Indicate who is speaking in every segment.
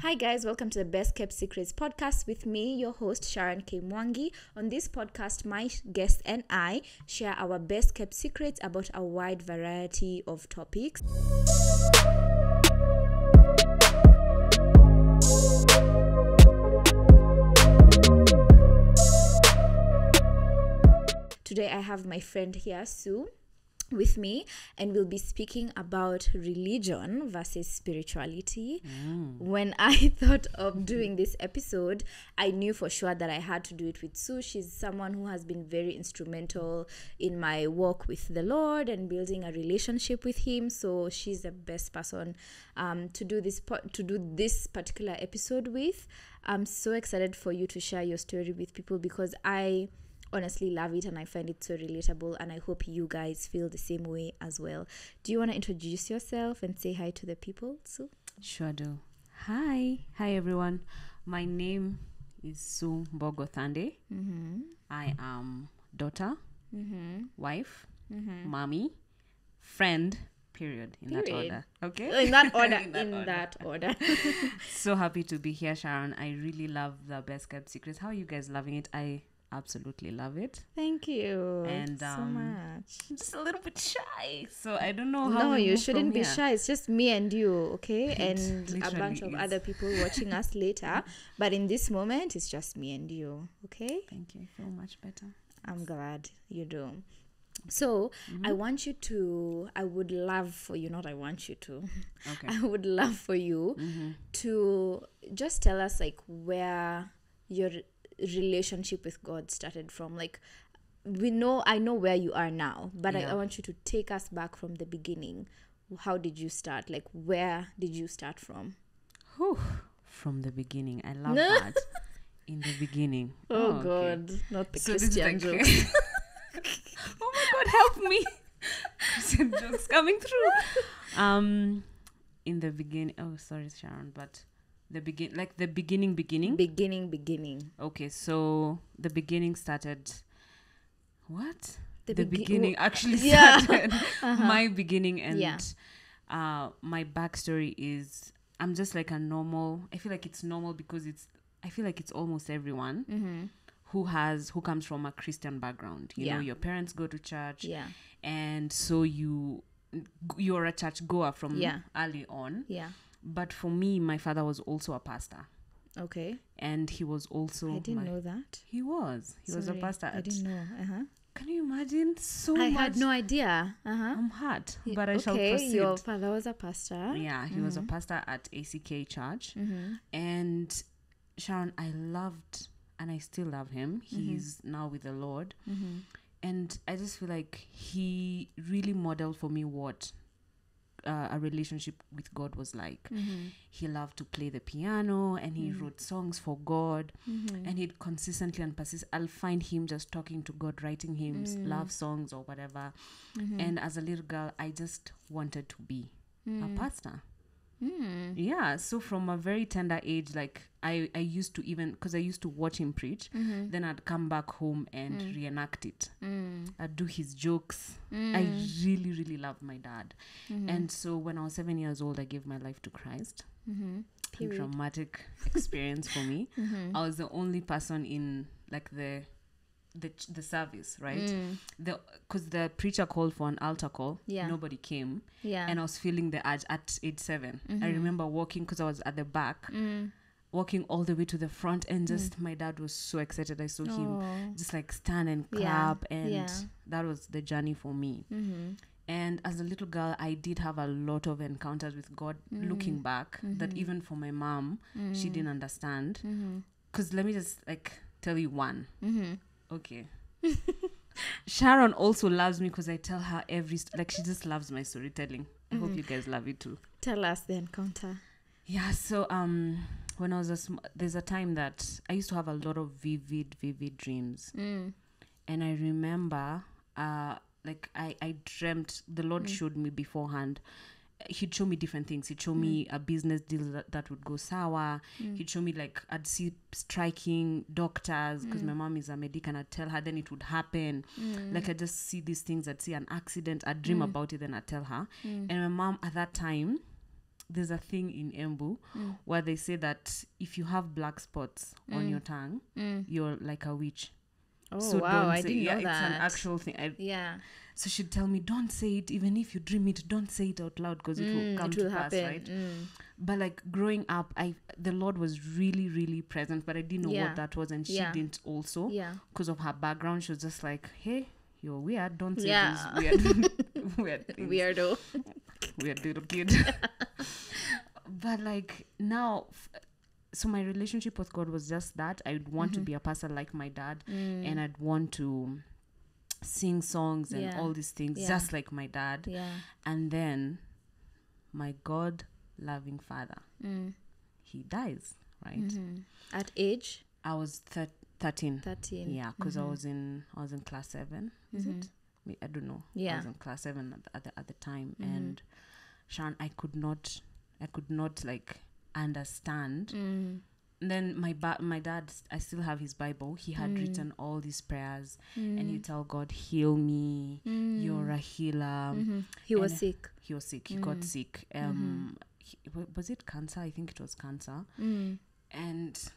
Speaker 1: Hi guys, welcome to the Best Kept Secrets podcast with me, your host Sharon Mwangi. On this podcast, my guest and I share our best kept secrets about a wide variety of topics. Today I have my friend here, Sue, with me, and we'll be speaking about religion versus spirituality. When I thought of doing this episode, I knew for sure that I had to do it with Sue. She's someone who has been very instrumental in my walk with the Lord and building a relationship with Him. So she's the best person to do this particular episode with. I'm so excited for you to share your story with people because I honestly love it and I find it so relatable, and I hope you guys feel the same way as well. Do you want to introduce yourself and say hi to the people, Sue?
Speaker 2: Sure do. Hi everyone. My name is Sue Mbogo. I am daughter, wife, mommy, friend, period. In that order. Okay?
Speaker 1: In that order. That order.
Speaker 2: So happy to be here, Sharon. I really love the Best Kept Secrets. How are you guys loving it? I absolutely love it.
Speaker 1: Thank you
Speaker 2: and
Speaker 1: so much.
Speaker 2: I'm just a little bit shy, so I don't know how.
Speaker 1: No, you shouldn't be shy. It's just me and you, okay? And a bunch of
Speaker 2: is.
Speaker 1: other people watching us later, but in this moment it's just me and you, okay?
Speaker 2: Thank you. I feel much better.
Speaker 1: I'm glad you do. So I would love for you to just tell us like where your relationship with God started from. Like, I know where you are now, but I want you to take us back from the beginning. How did you start? Like, where did you start from?
Speaker 2: From the beginning. I love that. In the beginning.
Speaker 1: Oh God, okay. Not the
Speaker 2: so
Speaker 1: Christian jokes.
Speaker 2: Oh my God, help me. Christian jokes coming through. In the beginning. Oh, sorry, Sharon, but the beginning.
Speaker 1: Beginning.
Speaker 2: Okay, so the beginning started. What? The beginning actually started. My beginning, and my backstory is I'm just like a normal. I feel like it's normal because I feel like it's almost everyone who comes from a Christian background. You know, your parents go to church, and so you're a church goer from early on. Yeah. But for me, my father was also a pastor. Okay. And he was also...
Speaker 1: I didn't know that.
Speaker 2: He was. He was a pastor.
Speaker 1: I didn't know.
Speaker 2: Can you imagine? I
Speaker 1: had no idea.
Speaker 2: I'm hurt, but I shall proceed.
Speaker 1: Your father was a pastor.
Speaker 2: Yeah, he was a pastor at ACK Church. And Sharon, I loved, and I still love him. He's now with the Lord. And I just feel like he really modeled for me what a relationship with God was like. He loved to play the piano, and he wrote songs for God, and he'd consistently and I'll find him just talking to God, writing hymns, love songs or whatever. And as a little girl, I just wanted to be a pastor. Yeah, so from a very tender age, like I used to, even because I used to watch him preach, then I'd come back home and reenact it. I'd do his jokes. I really, really loved my dad. And so when I was 7 years old, I gave my life to Christ. A traumatic experience for me. I was the only person in like the service, right? Because the preacher called for an altar call. Nobody came. And I was feeling the urge at age 7. I remember walking, because I was at the back, walking all the way to the front, and just my dad was so excited. I saw him just like stand and clap, and that was the journey for me. And as a little girl, I did have a lot of encounters with God, looking back, that even for my mom, she didn't understand. Because let me just like tell you one. Okay. Sharon also loves me because I tell her she just loves my storytelling. I hope you guys love it too.
Speaker 1: Tell us the encounter.
Speaker 2: Yeah, so when I was there's a time that I used to have a lot of vivid dreams. And I remember like I dreamt, the Lord showed me beforehand. He'd show me different things. He'd show me a business deal that would go sour. He'd show me like I'd see striking doctors because my mom is a medic, and I'd tell her, then it would happen. Like I just see these things. I'd see an accident. I'd dream about it, then I'd tell her. And my mom at that time, there's a thing in Embu where they say that if you have black spots on your tongue, you're like a witch.
Speaker 1: Oh,
Speaker 2: So
Speaker 1: wow,
Speaker 2: don't
Speaker 1: I
Speaker 2: say,
Speaker 1: didn't know
Speaker 2: it's
Speaker 1: that.
Speaker 2: an actual thing.
Speaker 1: Yeah.
Speaker 2: So she'd tell me, don't say it, even if you dream it, don't say it out loud because it will come to pass, right? But like growing up, the Lord was really, really present, but I didn't know what that was, and she didn't also.
Speaker 1: Yeah.
Speaker 2: Because of her background, she was just like, hey, you're weird, don't say
Speaker 1: Yeah.
Speaker 2: these weird, weird things.
Speaker 1: Weirdo.
Speaker 2: Weird little kid. But like now, so my relationship with God was just that. I'd want to be a pastor like my dad, and I'd want to sing songs and all these things just like my dad.
Speaker 1: Yeah.
Speaker 2: And then my God loving father, he dies, right?
Speaker 1: At age?
Speaker 2: I was 13.
Speaker 1: 13.
Speaker 2: Yeah, because I was in class 7. Is it? I don't know.
Speaker 1: Yeah.
Speaker 2: I was in class 7 at the time, and Sharon, I could not like understand. And then my dad, I still have his Bible. He had written all these prayers, and he tell God, heal me. You're a healer.
Speaker 1: He was sick.
Speaker 2: He was sick. He got sick. Was it cancer? I think it was cancer. And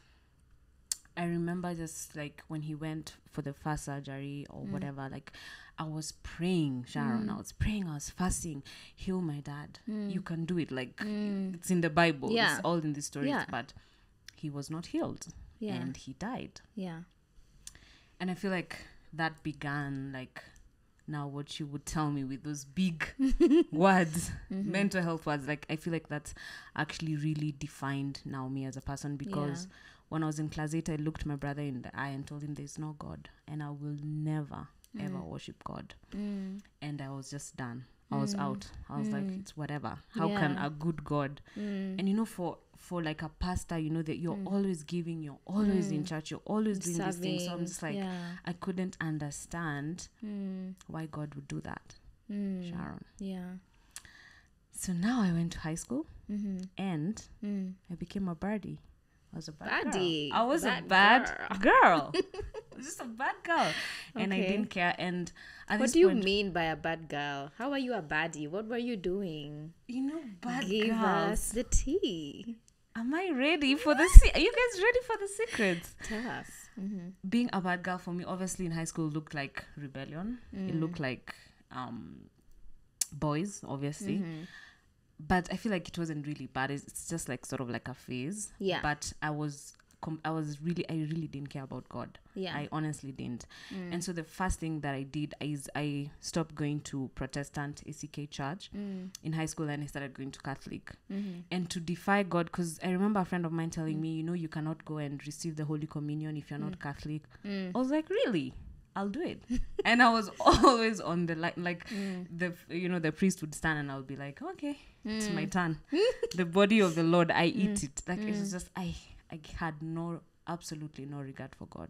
Speaker 2: I remember just like when he went for the first surgery or whatever, like I was praying, Sharon. I was praying, I was fasting. Heal my dad. You can do it. Like it's in the Bible.
Speaker 1: Yeah.
Speaker 2: It's all in the stories.
Speaker 1: Yeah.
Speaker 2: But he was not healed.
Speaker 1: Yeah.
Speaker 2: And he died.
Speaker 1: Yeah.
Speaker 2: And I feel like that began like now what you would tell me with those big words, mental health words. Like I feel like that's actually really defined now me as a person, because when I was in class 8, I looked my brother in the eye and told him there's no God and I will never ever worship God. And I was just done. I was out. I was like, it's whatever. How can a good God? And you know, for like a pastor, you know that you're always giving, you're always in church, you're always doing these things. So I'm just like, I couldn't understand why God would do that, Sharon.
Speaker 1: Yeah.
Speaker 2: So now I went to high school and I became a birdie. I was a bad
Speaker 1: Baddie.
Speaker 2: girl. I was a bad girl. I was just a bad girl. And I didn't care. And at
Speaker 1: What
Speaker 2: this
Speaker 1: do you
Speaker 2: point,
Speaker 1: mean by a bad girl? How are you a baddie? What were you doing?
Speaker 2: you know, bad
Speaker 1: Give
Speaker 2: girls.
Speaker 1: us the tea.
Speaker 2: Am I ready for the Are you guys ready for the secrets?
Speaker 1: Tell us.
Speaker 2: Being a bad girl for me, obviously in high school, looked like rebellion. It looked like boys, obviously. But I feel like it wasn't really bad. It's just like sort of like a phase.
Speaker 1: Yeah.
Speaker 2: But I really didn't care about God.
Speaker 1: Yeah.
Speaker 2: I honestly didn't. And so the first thing that I did is I stopped going to Protestant ACK church in high school, and I started going to Catholic. And to defy God, because I remember a friend of mine telling me, you know, you cannot go and receive the Holy Communion if you're not Catholic. I was like, really? I'll do it. And I was always on the line, like the priest would stand and I would be like, okay, it's my turn. The body of the Lord, I eat it. Like it was just, I had absolutely no regard for God.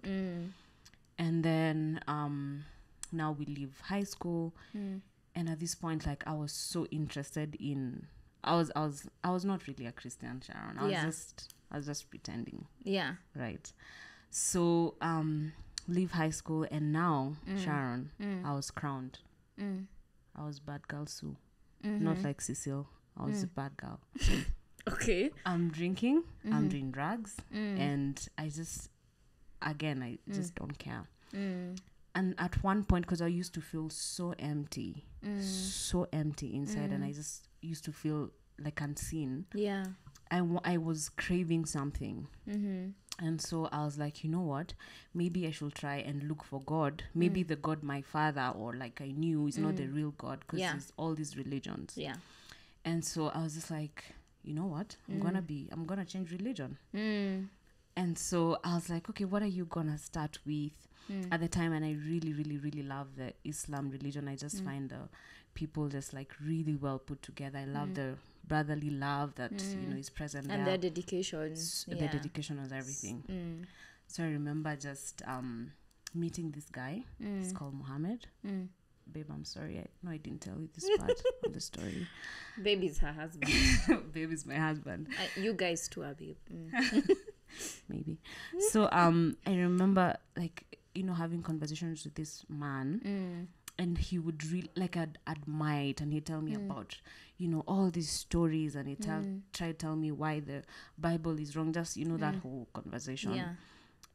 Speaker 2: And then now we leave high school, and at this point, like I was so interested in, I was not really a Christian, Sharon. I was just pretending.
Speaker 1: Yeah.
Speaker 2: Right. So leave high school, and now Sharon, I was crowned. I was bad girl Sue, not like Cecile. I was a bad girl.
Speaker 1: Okay.
Speaker 2: I'm drinking, I'm doing drugs, and I just don't care. And at one point, because I used to feel so empty inside, and I just used to feel like unseen.
Speaker 1: Yeah.
Speaker 2: I was craving something. And so I was like, you know what? Maybe I should try and look for God. Maybe the God my father or like I knew is not the real God, because there's all these religions.
Speaker 1: Yeah.
Speaker 2: And so I was just like, you know what? I'm gonna change religion. And so I was like, okay, what are you gonna start with? At the time, and I really, really, really love the Islam religion. I just find the people just like really well put together. I love the brotherly love that is present
Speaker 1: And
Speaker 2: there.
Speaker 1: their dedication.
Speaker 2: The dedication was everything. So I remember just meeting this guy. He's called Mohammed. Babe, I'm sorry. I didn't tell you this part of the story.
Speaker 1: Baby's her husband.
Speaker 2: Baby's my husband.
Speaker 1: You guys too are babe.
Speaker 2: Maybe. So I remember like having conversations with this man, and he would really like I'd admire it, and he'd tell me about, you know, all these stories, and he'd try to tell me why the Bible is wrong, just, you know, that whole conversation.
Speaker 1: Yeah.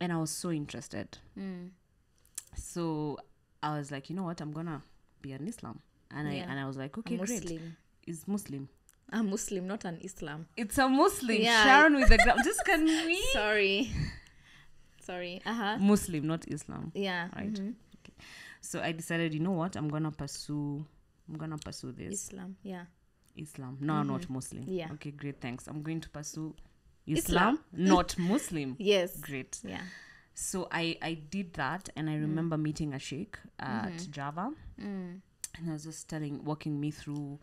Speaker 2: And I was so interested. So I was like, you know what, I'm gonna be an Islam. And I was like, okay, great. It's Muslim.
Speaker 1: A Muslim, not an Islam.
Speaker 2: It's a Muslim.
Speaker 1: Yeah.
Speaker 2: Sharon with the just can we?
Speaker 1: Sorry.
Speaker 2: Muslim, not Islam.
Speaker 1: Yeah.
Speaker 2: Right. Okay. So I decided, you know what, I'm gonna pursue this. Islam. No, not Muslim.
Speaker 1: Yeah.
Speaker 2: Okay, great, thanks. I'm going to pursue Islam. Not Muslim.
Speaker 1: Yes.
Speaker 2: Great.
Speaker 1: Yeah.
Speaker 2: So I did that, and I remember meeting a sheikh at Java. And I was just walking me through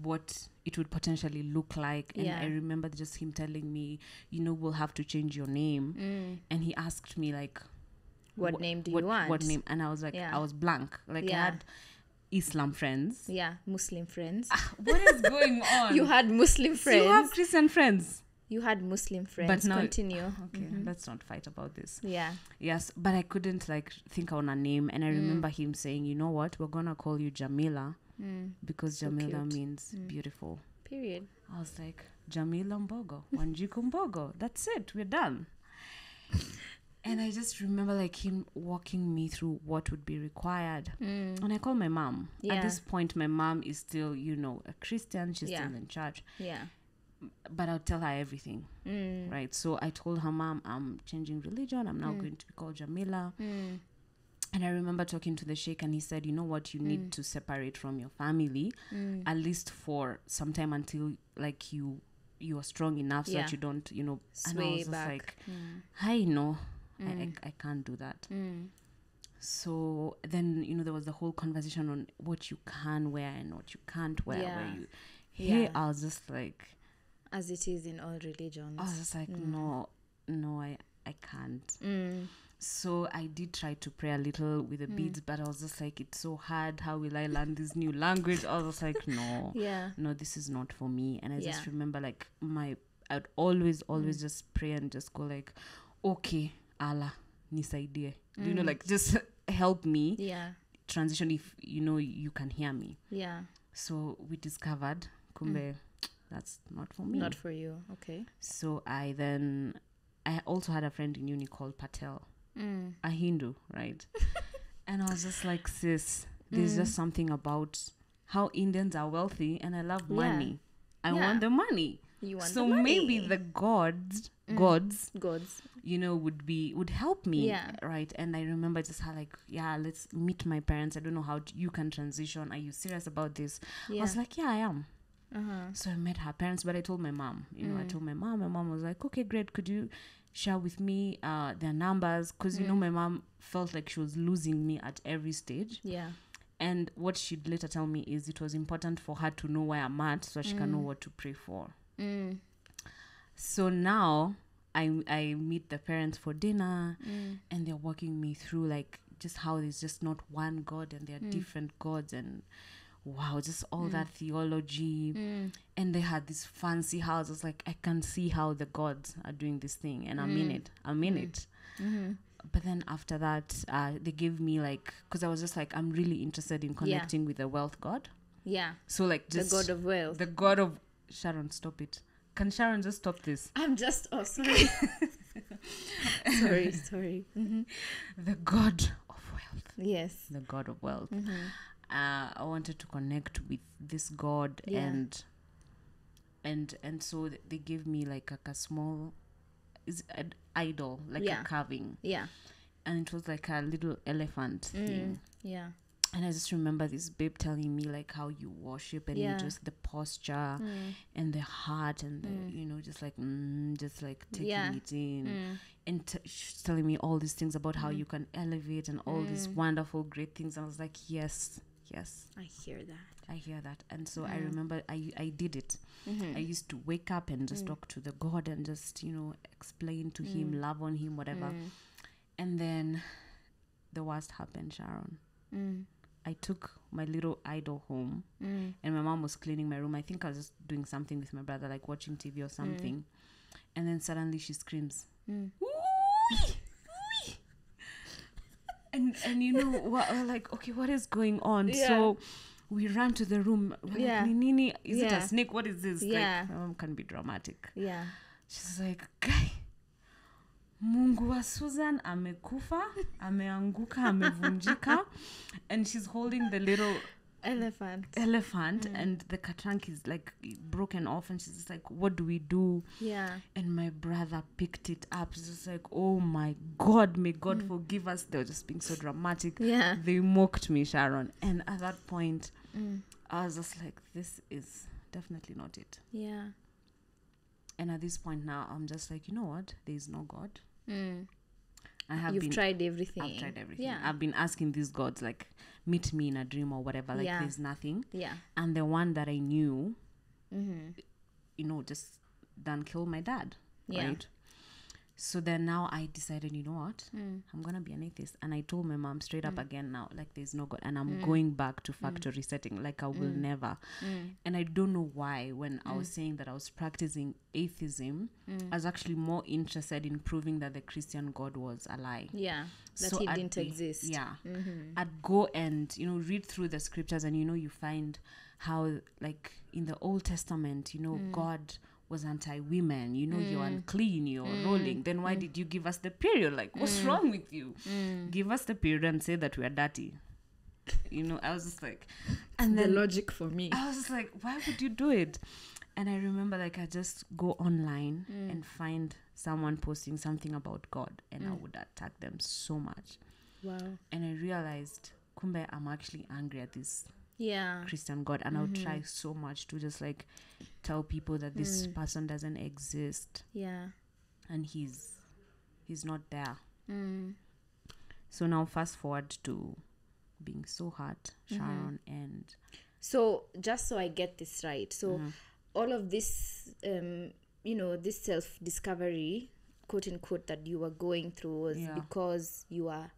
Speaker 2: what it would potentially look like. And I remember just him telling me, you know, we'll have to change your name. And he asked me, like,
Speaker 1: what name do you want?
Speaker 2: What name? And I was like, I was blank. Like, I had Islam friends.
Speaker 1: Yeah, Muslim friends.
Speaker 2: What is going on?
Speaker 1: You had Muslim friends.
Speaker 2: You have Christian friends.
Speaker 1: You had Muslim friends.
Speaker 2: But now,
Speaker 1: continue.
Speaker 2: Okay, let's not fight about this.
Speaker 1: Yeah.
Speaker 2: Yes, but I couldn't like think on a name, and I remember him saying, "You know what? We're gonna call you Jamila because Jamila means beautiful."
Speaker 1: Period.
Speaker 2: I was like, Jamila Mbogo, Wanjiku Mbogo. That's it. We're done. And I just remember like him walking me through what would be required. And I called my mom.
Speaker 1: Yeah.
Speaker 2: At this point, my mom is still, you know, a Christian. She's still in church.
Speaker 1: Yeah.
Speaker 2: But I'll tell her everything, right? So I told her, Mom, I'm changing religion. I'm now going to be called Jamila. And I remember talking to the sheikh, and he said, you know what, you need to separate from your family, at least for some time until like you are strong enough so that you don't, you know.
Speaker 1: Sway
Speaker 2: and I was
Speaker 1: back.
Speaker 2: just like, I know, I can't do that. So then, you know, there was the whole conversation on what you can wear and what you can't wear. Where you, here I was just like,
Speaker 1: as it is in all religions.
Speaker 2: I was just like, no, I can't. So I did try to pray a little with the beads, but I was just like, it's so hard. How will I learn this new language? I was like, no, this is not for me. And I just remember like I'd always just pray and just go like, okay, Allah, nisaidie. You know, like just help me transition if, you know, you can hear me. Yeah. So we discovered, kumbe, that's not for me.
Speaker 1: Not for you. Okay.
Speaker 2: So I also had a friend in uni called Patel, a Hindu, right? And I was just like, sis, there's just something about how Indians are wealthy, and I love money. I want the money.
Speaker 1: You want
Speaker 2: so
Speaker 1: the money.
Speaker 2: Maybe the gods, you know, would help me, right? And I remember just how like, let's meet my parents. I don't know how you can transition. Are you serious about this? I was like, I am. So I met her parents, but I told my mom, you know, I told my mom was like, okay, great. Could you share with me their numbers? Because, you know, my mom felt like she was losing me at every stage. Yeah. And what she'd later tell me is it was important for her to know where I'm at so she can know what to pray for. So now I meet the parents for dinner and they're walking me through like just how there's just not one God and there are different gods, and wow, just all that theology. And they had this fancy house. It's like, I can see how the gods are doing this thing, and I'm in it. But then after that, they gave me like, because I was just like, I'm really interested in connecting with the wealth god. Yeah. So like just
Speaker 1: the god of wealth.
Speaker 2: The god of Sharon, stop it. Can Sharon just stop this?
Speaker 1: I'm just sorry. sorry.
Speaker 2: The god of wealth.
Speaker 1: Yes.
Speaker 2: The god of wealth. I wanted to connect with this god, and so they gave me like a small an idol, like a carving, and it was like a little elephant thing. And I just remember this babe telling me like how you worship and you just the posture and the heart and the, you know, just like taking it in, and she's telling me all these things about how you can elevate and all these wonderful great things. I was like, yes, I hear that. And so I remember I did it. I used to wake up and just talk to the God and just, you know, explain to him, love on him, whatever. And then the worst happened, Sharon. I took my little idol home, and my mom was cleaning my room. I think I was just doing something with my brother, like watching TV or something. And then suddenly she screams, "Ooh!" And and you know what, we're like, okay, what is going on?
Speaker 1: Yeah.
Speaker 2: So we ran to the room. We're
Speaker 1: Yeah.
Speaker 2: like, Nini, is it
Speaker 1: Yeah.
Speaker 2: a snake? What is this?
Speaker 1: Yeah.
Speaker 2: Like, my mom can be dramatic.
Speaker 1: Yeah.
Speaker 2: She's like, guy, Mungu wa Susan amekufa, ameanguka, amevunjika. And she's holding the little
Speaker 1: Elephant.
Speaker 2: And the trunk is like broken off, and she's just like, what do we do?
Speaker 1: Yeah.
Speaker 2: And my brother picked it up. She's just like, oh my God, may God forgive us. They were just being so dramatic.
Speaker 1: Yeah.
Speaker 2: They mocked me, Sharon. And at that point, I was just like, this is definitely not it.
Speaker 1: Yeah.
Speaker 2: And at this point now, I'm just like, you know what? There is no God.
Speaker 1: You've tried everything.
Speaker 2: I've tried everything.
Speaker 1: Yeah.
Speaker 2: I've been asking these gods, like, meet me in a dream or whatever. Like,
Speaker 1: Yeah.
Speaker 2: there's nothing.
Speaker 1: Yeah.
Speaker 2: And the one that I knew, you know, just done kill my dad.
Speaker 1: Yeah.
Speaker 2: Right? So then now I decided, you know what? I'm going to be an atheist. And I told my mom straight up again now, like, there's no God. And I'm going back to factory setting. Like, I will never. And I don't know why, when I was saying that I was practicing atheism, I was actually more interested in proving that the Christian God was a lie.
Speaker 1: Yeah. That
Speaker 2: So
Speaker 1: he
Speaker 2: I'd
Speaker 1: didn't exist.
Speaker 2: Yeah. I'd go and, you know, read through the scriptures, and, you know, you find how, like, in the Old Testament, you know, God was anti-women, you know, you're unclean, you're rolling. Then why did you give us the period? Like, what's wrong with you? Give us the period and say that we are dirty. You know, I was just like, and then
Speaker 1: the logic for me.
Speaker 2: I was just like, why would you do it? And I remember, like, I just go online and find someone posting something about God, and I would attack them so much.
Speaker 1: Wow.
Speaker 2: And I realized, kumbe, I'm actually angry at this
Speaker 1: Yeah.
Speaker 2: Christian God, and I would try so much to just, like, tell people that this person doesn't exist,
Speaker 1: Yeah.
Speaker 2: and he's not there. So now fast forward to being so hurt, Sharon, and
Speaker 1: So just so I get this right, so all of this, you know, this self-discovery, quote unquote, that you were going through was because you were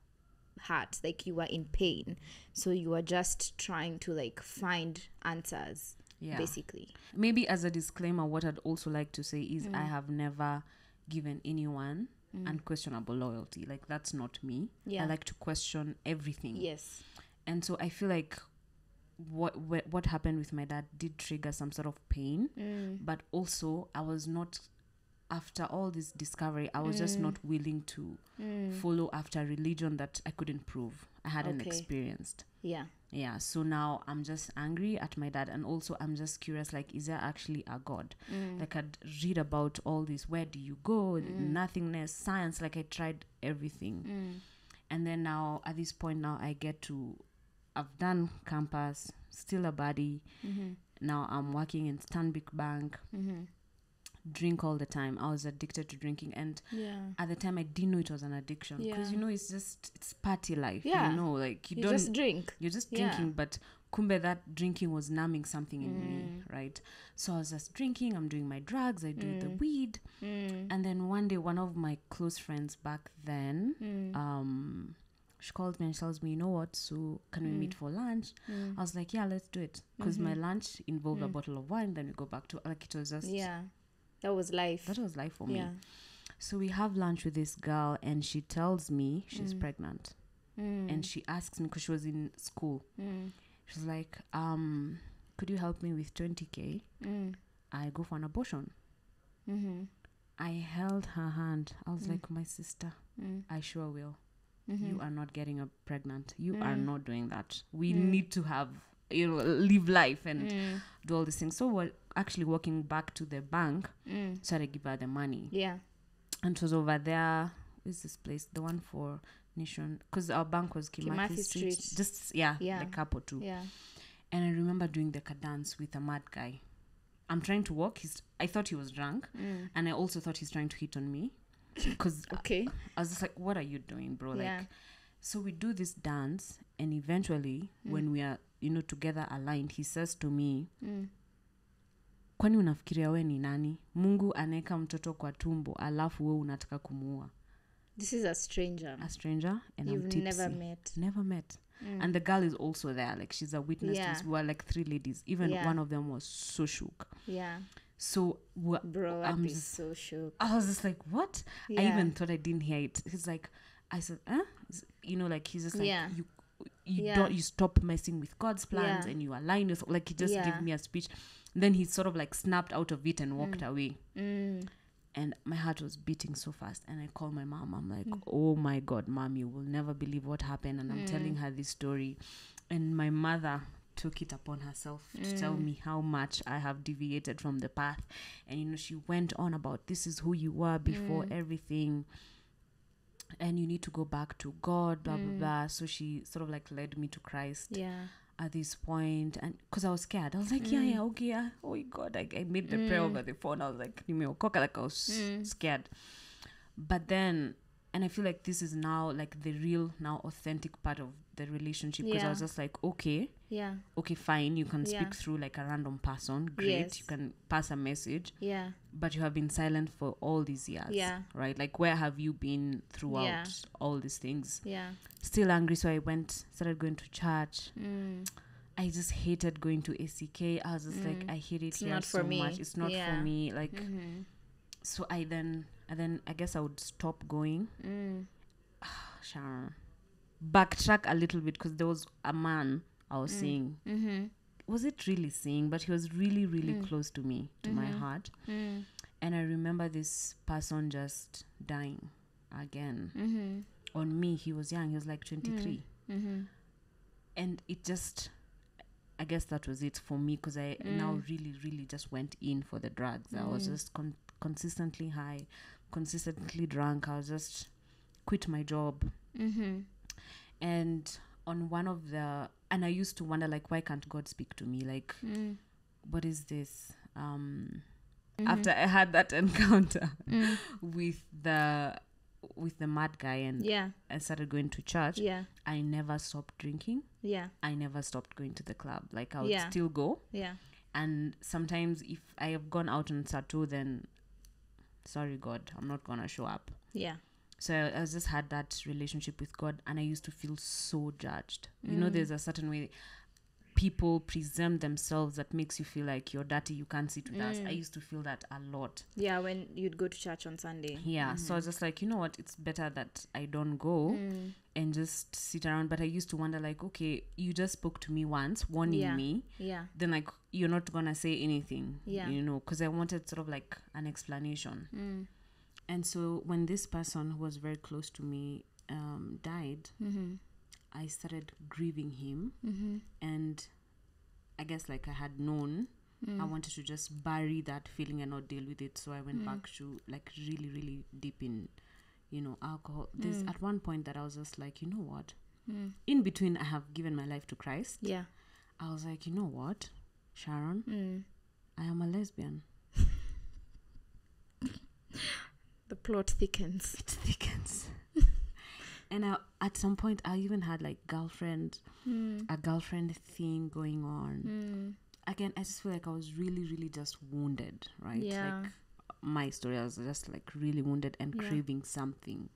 Speaker 1: hurt, like you were in pain. So you were just trying to, like, find answers, basically.
Speaker 2: Maybe as a disclaimer, what I'd also like to say is I have never given anyone unquestionable loyalty. Like, that's not me.
Speaker 1: Yeah.
Speaker 2: I like to question everything.
Speaker 1: Yes.
Speaker 2: And so I feel like what happened with my dad did trigger some sort of pain, but also I was not, after all this discovery, I was just not willing to follow after religion that I couldn't prove. I hadn't experienced. Yeah, so now I'm just angry at my dad, and also I'm just curious, like, is there actually a God? Like, I'd read about all this, where do you go, nothingness, science, like, I tried everything. And then now, at this point now, I've done campus, still a baddie. Now I'm working in Stanbic Bank. Drink all the time. I was addicted to drinking, and at the time I didn't know it was an addiction, because you know, it's party life. You know, like, you don't
Speaker 1: just drink.
Speaker 2: You're just drinking, but kumbe that drinking was numbing something in me, right? So I was just drinking. I'm doing my drugs. I do the weed, and then one day, one of my close friends back then, she called me and she tells me, you know what, so can we meet for lunch? I was like, yeah, let's do it, because my lunch involved a bottle of wine. Then we go back to, like, it was just
Speaker 1: that was life.
Speaker 2: That was life for me. So we have lunch with this girl, and she tells me she's pregnant. And she asks me, because she was in school, she's like, could you help me with 20K? I go for an abortion. I held her hand. I was like, my sister, I sure will. You are not getting pregnant. You are not doing that. We need to have, you know, live life and do all these things. So we're actually walking back to the bank, so I give her the money. And it was over there. Where's this place? The one for Nation, because our bank was Kimathi Street. Just like up or two. And I remember doing the dance with a mad guy. I'm trying to walk. I thought he was drunk, and I also thought he's trying to hit on me. Because I was just like, what are you doing, bro? Like, so we do this dance, and eventually when we are, you know, together aligned, he says to me, kwani unafikiria we ni nani? Mungu aneka mtoto kwa tumbo, alafu we unataka kumuua.
Speaker 1: This is a stranger,
Speaker 2: and
Speaker 1: you've
Speaker 2: I'm tipsy. Never met. And the girl is also there, like, she's a witness to this. We were like 3 ladies. Even one of them was so shook. So
Speaker 1: bro, I'd be so shook.
Speaker 2: I was just like, what? I even thought I didn't hear it. He's like, I said, like he's just like
Speaker 1: Yeah.
Speaker 2: you
Speaker 1: Yeah.
Speaker 2: don't, you stop messing with God's plans
Speaker 1: Yeah.
Speaker 2: and you align with, like, he just gave me a speech. Then he sort of like snapped out of it and walked away. And my heart was beating so fast, and I called my mom. I'm like, oh my God, Mom, you will never believe what happened. And I'm telling her this story, and my mother took it upon herself to tell me how much I have deviated from the path. And she went on about, this is who you were before everything, and you need to go back to God, blah blah blah. So she sort of like led me to Christ at this point, and because I was scared, I was like, okay, oh my God, I made the prayer over the phone. I was like, like I was scared. But then, and I feel like this is now like the real, now authentic part of the relationship, because I was just like, okay, fine, you can speak through like a random person, great, you can pass a message, but you have been silent for all these years, right? Like, where have you been throughout all these things? Still angry. So I started going to church. I just hated going to ACK. I was just like, I hate it here so much. It's not for me. Like, so I then I guess I would stop going. Sharon, backtrack a little bit, because there was a man I was seeing. Was it really seeing? But he was really, really close to me, to my heart. And I remember this person just dying again. On me, he was young. He was like 23. And it just, I guess that was it for me, because I now really, really just went in for the drugs. I was just consistently high, consistently drunk. I was just quit my job. And on one of and I used to wonder, like, why can't God speak to me? Like, what is this? After I had that encounter with the mad guy, and I started going to church, I never stopped drinking. I never stopped going to the club. Like, I would still go. And sometimes if I have gone out on Saturday, then sorry, God, I'm not gonna show up. So I just had that relationship with God, and I used to feel so judged. There's a certain way people present themselves that makes you feel like you're dirty, you can't sit with us. I used to feel that a lot.
Speaker 1: When you'd go to church on Sunday.
Speaker 2: So I was just like, you know what, it's better that I don't go and just sit around. But I used to wonder, like, okay, you just spoke to me once, warning me. Then, like, you're not gonna say anything. Because I wanted sort of like an explanation. And so when this person who was very close to me died, I started grieving him. And I guess, like, I had known, I wanted to just bury that feeling and not deal with it. So I went back to, like, really, really deep in, alcohol. There's at one point that I was just like, you know what? In between, I have given my life to Christ. I was like, you know what, Sharon? I am a lesbian.
Speaker 1: The plot thickens.
Speaker 2: It thickens. And at some point, I even had, like, a girlfriend thing going on. Again, I just feel like I was really, really just wounded, right? Like, my story, I was just, like, really wounded and craving something.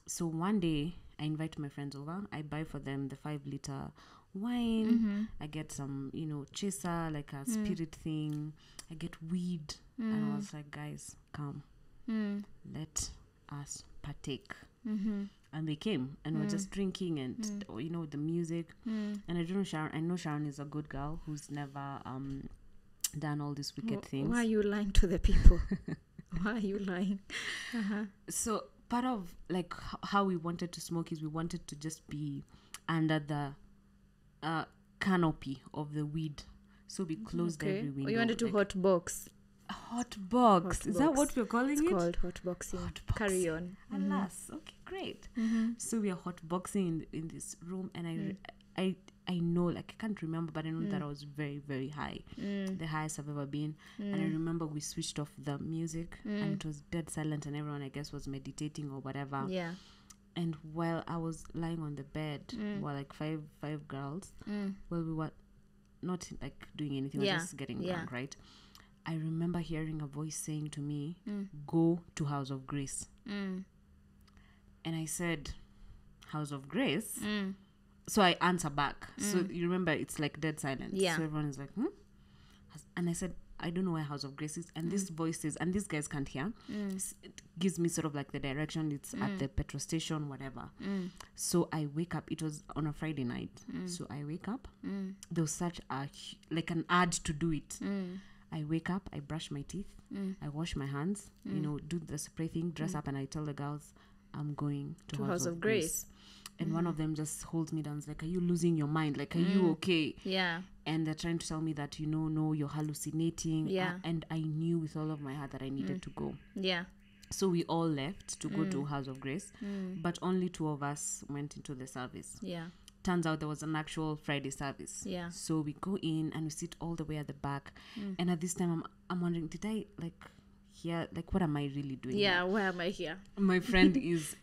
Speaker 2: So one day, I invite my friends over. I buy for them the 5-liter wine. I get some, chaser, like a spirit thing. I get weed. And I was like, guys, come. Let us partake. And they came, and we're just drinking, and the music. And I don't know, Sharon. I know Sharon is a good girl who's never done all these wicked things.
Speaker 1: Why are you lying to the people? Why are you lying?
Speaker 2: So part of, like, how we wanted to smoke is we wanted to just be under the canopy of the weed. So we closed every window.
Speaker 1: You wanted to hot box.
Speaker 2: Hot box. Is that what we're calling it?
Speaker 1: It's called hot boxing. Carry on.
Speaker 2: Alas. Okay, great. So we are hot boxing in this room, and I know, like, I can't remember, but I know that I was very, very high. The highest I've ever been. And I remember we switched off the music, and it was dead silent, and everyone, I guess, was meditating or whatever. And while I was lying on the bed, were like five girls. Well, we were not, like, doing anything. We were just getting drunk, right? I remember hearing a voice saying to me, go to House of Grace. And I said, House of Grace? So I answer back. So you remember, it's like dead silence. So everyone is like, And I said, I don't know where House of Grace is. And this voice says, and these guys can't hear. It gives me sort of like the direction. It's at the petrol station, whatever. So I wake up. It was on a Friday night. So I wake up. There was such like an urge to do it. I wake up, I brush my teeth, I wash my hands, you know, do the spray thing, dress up, and I tell the girls, I'm going to House of Grace. And one of them just holds me down. It's like, are you losing your mind? Like, are you okay?
Speaker 1: Yeah.
Speaker 2: And they're trying to tell me that, you know, no, you're hallucinating.
Speaker 1: Yeah.
Speaker 2: And I knew with all of my heart that I needed to go.
Speaker 1: Yeah.
Speaker 2: So we all left to go to House of Grace, but only 2 of us went into the service.
Speaker 1: Yeah.
Speaker 2: Turns out there was an actual Friday service.
Speaker 1: Yeah.
Speaker 2: So we go in and we sit all the way at the back. And at this time, I'm wondering, did I what am I really doing?
Speaker 1: Yeah, why am I here?
Speaker 2: My friend is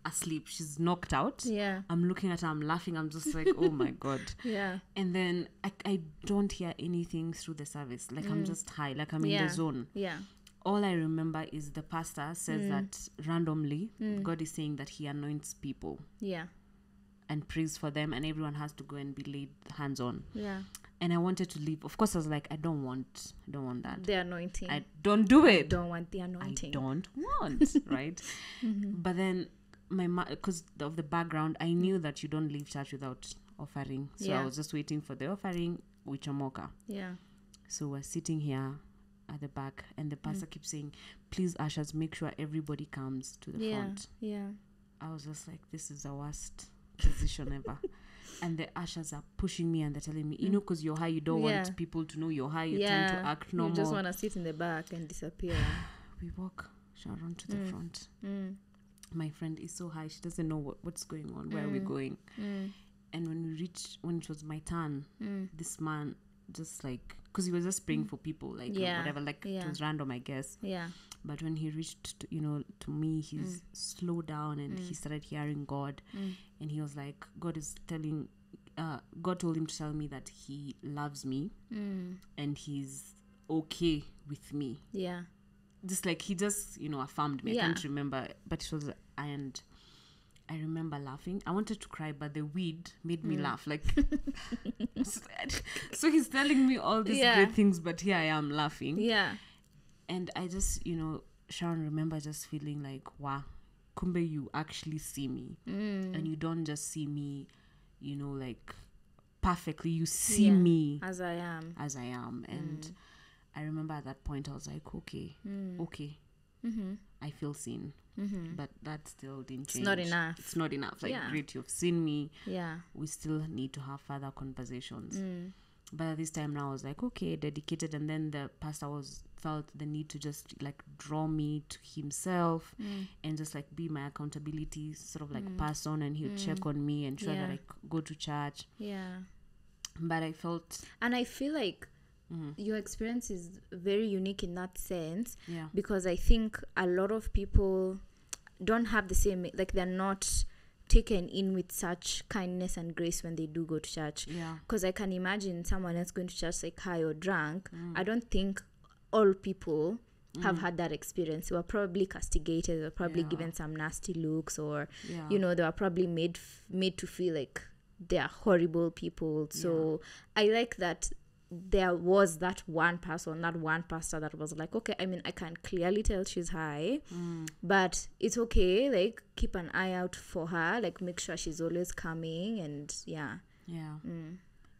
Speaker 2: asleep. She's knocked out.
Speaker 1: Yeah.
Speaker 2: I'm looking at her, I'm laughing. I'm just like, oh my God.
Speaker 1: Yeah.
Speaker 2: And then I don't hear anything through the service. Like I'm just high, like I'm in the zone.
Speaker 1: Yeah.
Speaker 2: All I remember is the pastor says that randomly, God is saying that he anoints people.
Speaker 1: Yeah.
Speaker 2: And prays for them, and everyone has to go and be laid hands on.
Speaker 1: Yeah.
Speaker 2: And I wanted to leave. Of course, I was like, I don't want that.
Speaker 1: The anointing.
Speaker 2: I don't do it.
Speaker 1: Don't want the anointing.
Speaker 2: I don't want, right? But then because of the background, I knew that you don't leave church without offering. So I was just waiting for the offering, with Chomoka.
Speaker 1: Yeah.
Speaker 2: So we're sitting here at the back, and the pastor keeps saying, please, ushers, make sure everybody comes to the front.
Speaker 1: Yeah.
Speaker 2: I was just like, this is the worst position ever. And the ushers are pushing me and they're telling me, you know, because you're high, you don't want people to know you're high. You're trying to act normal.
Speaker 1: You just want to sit in the back and disappear.
Speaker 2: We walk Sharon to the front. My friend is so high, she doesn't know what's going on. Where are we going? And when it was my turn, this man just like, because he was just praying for people, like whatever, like it was random, I guess. Yeah. But when he reached, to me, he's slowed down and he started hearing God. And he was like, God told him to tell me that he loves me and he's okay with me. Yeah. Just like, he just, affirmed me. I can't remember, but it was, and I remember laughing. I wanted to cry, but the weed made me laugh. Like, so he's telling me all these great things, but here I am laughing. Yeah. And I just, Sharon, remember just feeling like, wow, kumbe, you actually see me. And you don't just see me, like perfectly. You see me
Speaker 1: as I am.
Speaker 2: And I remember at that point, I was like, okay. I feel seen. But that still didn't change. It's not enough. Like, great, you've seen me. Yeah. We still need to have further conversations. But at this time now, I was like, okay, dedicated. And then the pastor felt the need to just like draw me to himself and just like be my accountability sort of like person, and he would check on me and ensure that I go to church. Yeah. But I feel like your experience is very unique in that sense. Yeah. Because I think a lot of people don't have the same, like they're not taken in with such kindness and grace when they do go to church. Yeah. Because I can imagine someone else going to church like high or drunk. I don't think all people have had that experience. They were probably castigated. They were probably given some nasty looks, or they were probably made to feel like they are horrible people. So I like that there was that one pastor that was like, okay, I mean, I can clearly tell she's high, but it's okay, like keep an eye out for her, like make sure she's always coming. And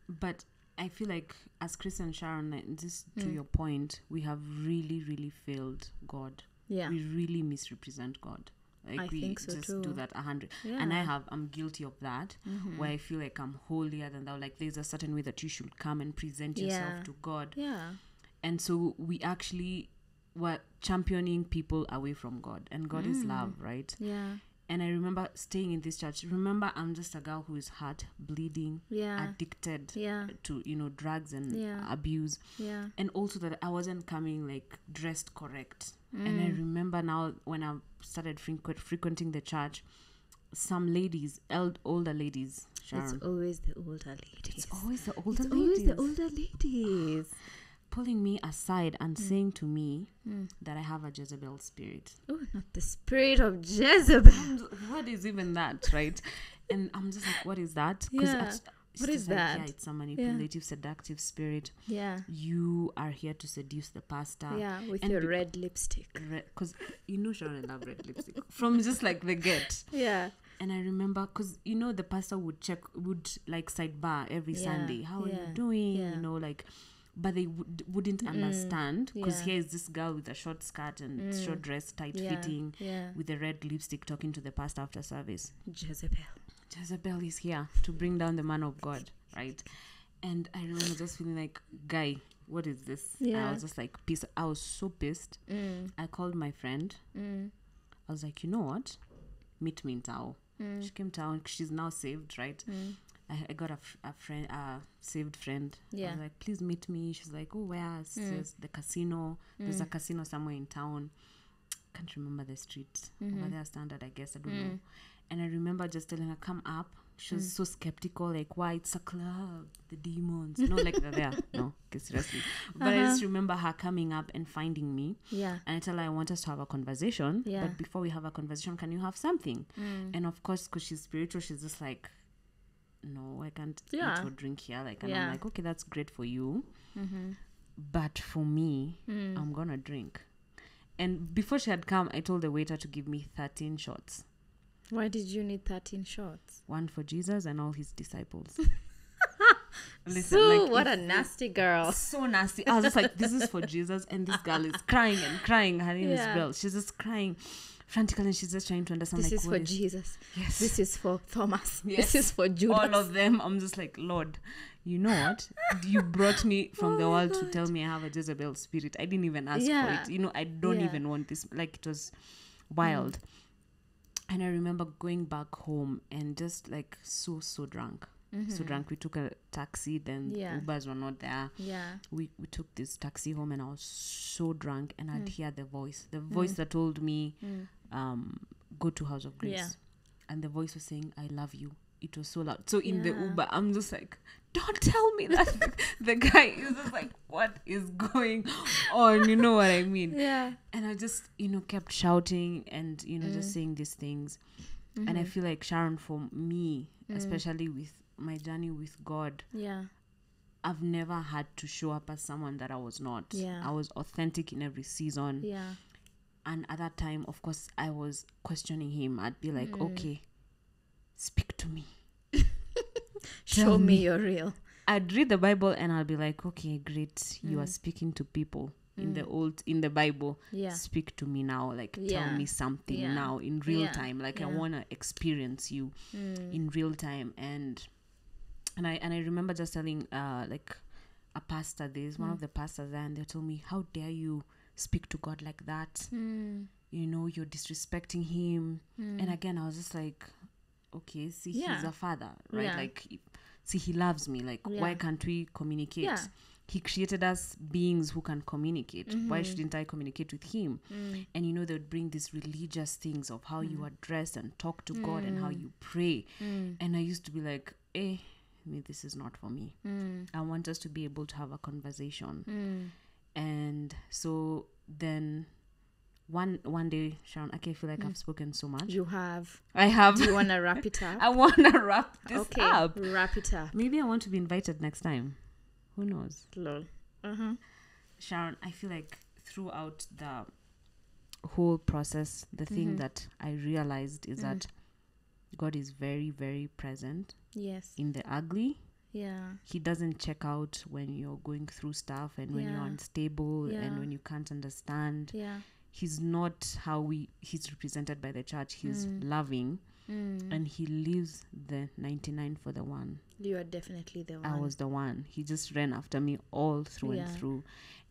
Speaker 2: but I feel like as Chris and Sharon, just to your point, we have really, really failed God. Yeah. We really misrepresent God. Like, I think so just too. Do that 100. Yeah. And I'm guilty of that, where I feel like I'm holier than thou. Like, there's a certain way that you should come and present yourself to God. Yeah. And so we actually were championing people away from God. And God is love, right? Yeah. And I remember staying in this church. Remember, I'm just a girl who is hurt, bleeding, addicted to, drugs and abuse. Yeah. And also that I wasn't coming, like, dressed correct. And I remember now when I started frequenting the church, some ladies, older ladies, Sharon.
Speaker 1: It's always the older ladies.
Speaker 2: It's always the older ladies. Pulling me aside and saying to me that I have a Jezebel spirit.
Speaker 1: Oh, not the spirit of Jezebel.
Speaker 2: What is even that, right? And I'm just like, what is that? Because
Speaker 1: What is that?
Speaker 2: Yeah, it's a manipulative, seductive spirit.
Speaker 1: Yeah.
Speaker 2: You are here to seduce the pastor.
Speaker 1: Yeah, with your red lipstick.
Speaker 2: Because Sharon, I love red lipstick from just like the get.
Speaker 1: Yeah.
Speaker 2: And I remember, because the pastor would like sidebar every Sunday. How are you doing?
Speaker 1: Yeah.
Speaker 2: But they wouldn't understand, because here is this girl with a short skirt and short dress, tight fitting, with a red lipstick, talking to the pastor after service. Jezebel is here to bring down the man of God, right? And I remember just feeling like, guy, what is this?
Speaker 1: Yeah.
Speaker 2: I was just like pissed. I was so pissed. I called my friend. I was like, you know what? Meet me in Tao. She came town. She's now saved, right? I got a friend, saved friend.
Speaker 1: Yeah.
Speaker 2: I was like, please meet me. She's like, oh, where? There's the casino. There's a casino somewhere in town. Can't remember the street. Over there, Standard, I guess. I don't know. And I remember just telling her, come up. She was so skeptical, like, why? It's a club, the demons. No, like, they're there. No, okay, seriously. But I just remember her coming up and finding me.
Speaker 1: Yeah.
Speaker 2: And I tell her, I want us to have a conversation.
Speaker 1: Yeah.
Speaker 2: But before we have a conversation, can you have something? And of course, because she's spiritual, she's just like, no, I can't eat or drink here. Like, and I'm like, okay, that's great for you. But for me, I'm going to drink. And before she had come, I told the waiter to give me 13 shots.
Speaker 1: Why did you need 13 shots?
Speaker 2: One for Jesus and all his disciples.
Speaker 1: Listen, Sue, what a nasty girl.
Speaker 2: So nasty. I was just like, this is for Jesus, and this girl is crying and crying. Her name is Belle. She's just crying frantically, and she's just trying to understand.
Speaker 1: This
Speaker 2: like,
Speaker 1: is for Jesus.
Speaker 2: Yes.
Speaker 1: This is for Thomas.
Speaker 2: Yes.
Speaker 1: This is for Judas.
Speaker 2: All of them. I'm just like, Lord, you know what? You brought me from the world to tell me I have a Jezebel spirit. I didn't even ask for it. I don't even want this. Like, it was wild. And I remember going back home and just like so drunk. So drunk. We took a taxi, then Ubers were not there.
Speaker 1: Yeah.
Speaker 2: We took this taxi home, and I was so drunk, and I'd hear the voice that told me, go to House of Grace.
Speaker 1: Yeah.
Speaker 2: And the voice was saying, I love you. It was so loud. So in the Uber, I'm just like, don't tell me that. The guy is just like, what is going on? You know what I mean?
Speaker 1: Yeah.
Speaker 2: And I just, kept shouting and, just saying these things. And I feel like, Sharon, for me, especially with my journey with God, I've never had to show up as someone that I was not.
Speaker 1: Yeah.
Speaker 2: I was authentic in every season.
Speaker 1: Yeah.
Speaker 2: And at that time, of course, I was questioning him. I'd be like, okay, speak to me.
Speaker 1: Show me you're real.
Speaker 2: I'd read the Bible and I'll be like, okay, great. You are speaking to people in the Bible. Yeah. Speak to me now. Like, tell me something now in real time. Like, I want to experience you in real time. And I remember just telling like a pastor, there's one of the pastors there, and they told me, how dare you speak to God like that? You're disrespecting him. And again, I was just like, okay, see, he's a father, right?
Speaker 1: Yeah.
Speaker 2: Like, see, he loves me. Like, why can't we communicate? Yeah. He created us beings who can communicate. Why shouldn't I communicate with him? And they would bring these religious things of how you are dressed and talk to God and how you pray. And I used to be like, this is not for me. I want us to be able to have a conversation. And so then one day, Sharon, I feel like I've spoken so much.
Speaker 1: You have.
Speaker 2: I have.
Speaker 1: Do you want to wrap it up?
Speaker 2: I want to wrap this up.
Speaker 1: Wrap it up.
Speaker 2: Maybe I want to be invited next time. Who knows?
Speaker 1: Lol.
Speaker 2: Sharon, I feel like throughout the whole process, the thing that I realized is that God is very, very present.
Speaker 1: Yes.
Speaker 2: In the ugly.
Speaker 1: Yeah.
Speaker 2: He doesn't check out when you're going through stuff and when you're unstable and when you can't understand.
Speaker 1: Yeah.
Speaker 2: He's not how he's represented by the church. He's loving. And he leaves the 99 for the one.
Speaker 1: You are definitely the one.
Speaker 2: I was the one. He just ran after me all through and through.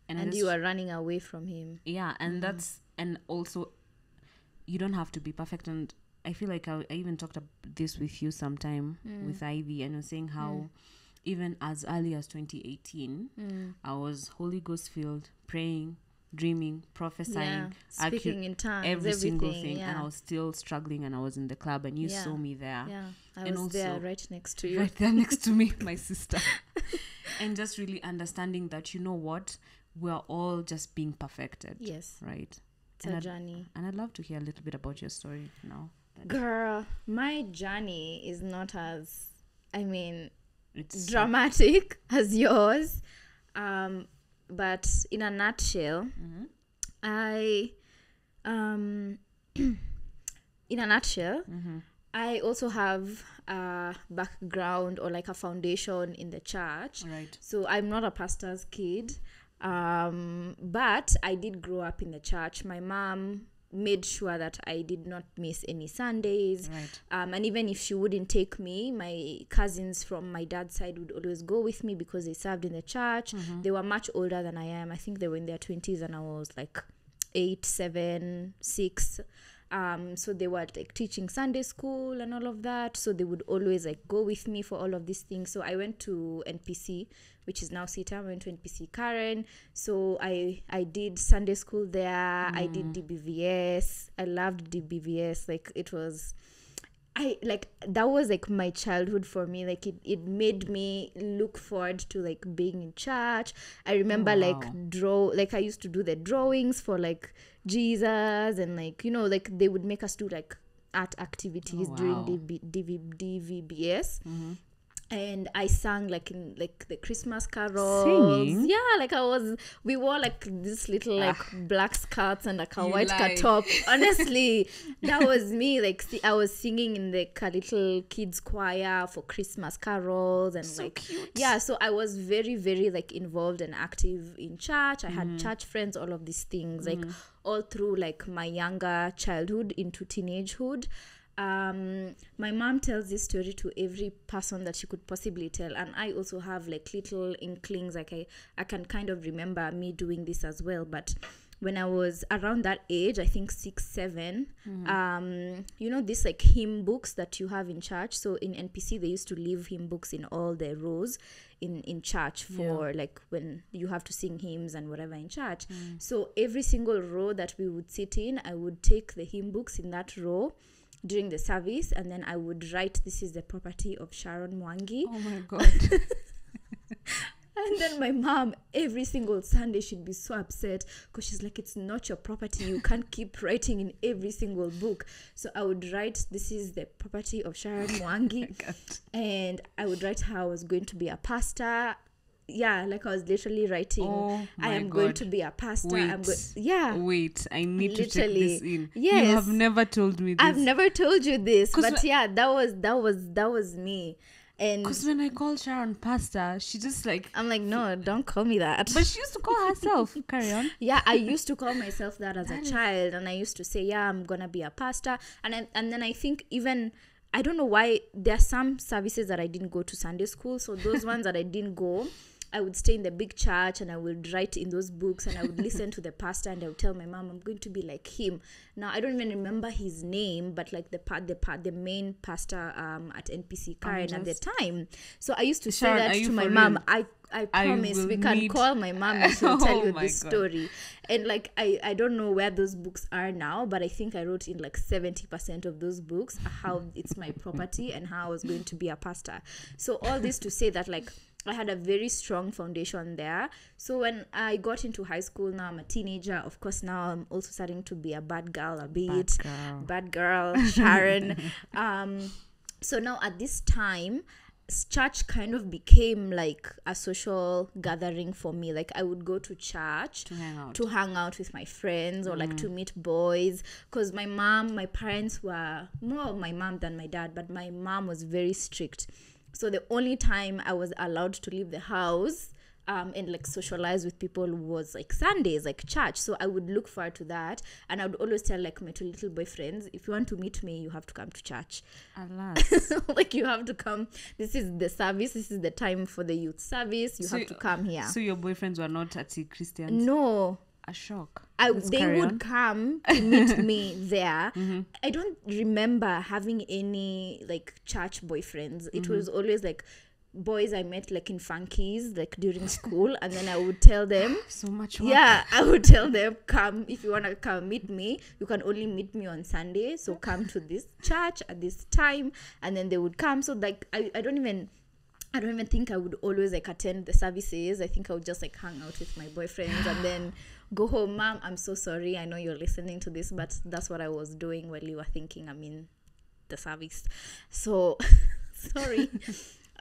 Speaker 1: And you are running away from him.
Speaker 2: Yeah, and and also, you don't have to be perfect. And I feel like I even talked about this with you sometime with Ivy, and I was saying how even as early as 2018, I was Holy Ghost filled, praying, dreaming, prophesying,
Speaker 1: speaking in tongues,
Speaker 2: every single thing, and I was still struggling, and I was in the club, and you saw me there.
Speaker 1: Yeah, I was there right next to you.
Speaker 2: Right there next to me, my sister. And just really understanding that, you know what, we're all just being perfected. Yes. Right?
Speaker 1: It's a journey.
Speaker 2: And I'd love to hear a little bit about your story now.
Speaker 1: Girl, my journey is not as,
Speaker 2: It's
Speaker 1: dramatic as yours. But in a nutshell, I in a nutshell, I also have a background or like a foundation in the church.
Speaker 2: Right.
Speaker 1: So I'm not a pastor's kid, but I did grow up in the church. My mom made sure that I did not miss any Sundays.
Speaker 2: Right.
Speaker 1: And even if she wouldn't take me, my cousins from my dad's side would always go with me because they served in the church. They were much older than I am. I think they were in their 20s and I was like 8, 7, 6. So they were like teaching Sunday school and all of that. So they would always like go with me for all of these things. So I went to NPC, which is now CETA. I went to NPC Karen. So I did Sunday school there. I did DBVS. I loved DBVS. Like it was, that was like my childhood for me. Like it made me look forward to like being in church. I remember I used to do the drawings for like Jesus, and like, you know, like they would make us do like art activities during DVBS. And I sang like in like the Christmas carols.
Speaker 2: Singing?
Speaker 1: Yeah, like we wore like this little like black skirts and like a white
Speaker 2: lied.
Speaker 1: top. Honestly, that was me. Like I was singing in the little kids choir for Christmas carols and
Speaker 2: So
Speaker 1: like
Speaker 2: cute.
Speaker 1: yeah. So I was very, very like involved and active in church. I had church friends, all of these things, like all through like my younger childhood into teenagehood. My mom tells this story to every person that she could possibly tell, and I also have like little inklings, like I can kind of remember me doing this as well. But when I was around that age, I think 6, 7, you know, these like hymn books that you have in church. So in NPC they used to leave hymn books in all the rows in church for like when you have to sing hymns and whatever in church. So every single row that we would sit in, I would take the hymn books in that row during the service, and then I would write, "This is the property of Sharon Mwangi."
Speaker 2: Oh my God.
Speaker 1: And then my mom, every single Sunday, she'd be so upset because she's like, "It's not your property. You can't keep writing in every single book." So I would write, "This is the property of Sharon Mwangi." And I would write how I was going to be a pastor. Yeah, like I was literally writing, I am going to be a pastor.
Speaker 2: Wait, I need to check this in.
Speaker 1: Yes.
Speaker 2: You have never told me this.
Speaker 1: I've never told you this, but yeah, that was me. And
Speaker 2: because when I call Sharon pastor, she just like,
Speaker 1: I'm like, no, don't call me that.
Speaker 2: but she used to call herself. Carry on.
Speaker 1: Yeah, I used to call myself that as a child, and I used to say, yeah, I'm gonna be a pastor. And then I think even, I don't know why, there are some services that I didn't go to Sunday school. So those ones that I didn't go, I would stay in the big church and I would write in those books, and I would listen to the pastor, and I would tell my mom, I'm going to be like him. Now I don't even remember his name, but like the main pastor at NPC Karen at the time. So I used to say
Speaker 2: Sharon,
Speaker 1: that to my mom. I promise we can call my mom and she'll tell you this story. And like I don't know where those books are now, but I think I wrote in like 70% of those books how it's my property and how I was going to be a pastor. So all this to say that like I had a very strong foundation there. So when I got into high school, now I'm a teenager. Of course, now I'm also starting to be a bad girl a bit. Bad girl, Sharon. So now at this time, church kind of became like a social gathering for me. Like I would go to church to hang out with my friends, or like to meet boys, because my parents were more of my mom than my dad, but my mom was very strict. So the only time I was allowed to leave the house and like socialize with people was like Sundays, like church. So I would look forward to that, and I would always tell like my 2 little boyfriends, if you want to meet me, you have to come to church.
Speaker 2: Alas.
Speaker 1: Like you have to come. This is the service. This is the time for the youth service. You have to come here.
Speaker 2: So your boyfriends were not Christians?
Speaker 1: No.
Speaker 2: A shock.
Speaker 1: They would come to meet me there. I don't remember having any like church boyfriends. It was always like boys I met like in funkies, like during school, and then I would tell them
Speaker 2: so much work.
Speaker 1: Yeah, I would tell them, come, if you want to come meet me, you can only meet me on Sunday, so come to this church at this time. And then they would come. So like I don't even think I would always like attend the services. I think I would just like hang out with my boyfriends and then go home. Mom, I'm so sorry, I know you're listening to this, but that's what I was doing while you were thinking I'm in the service. So sorry.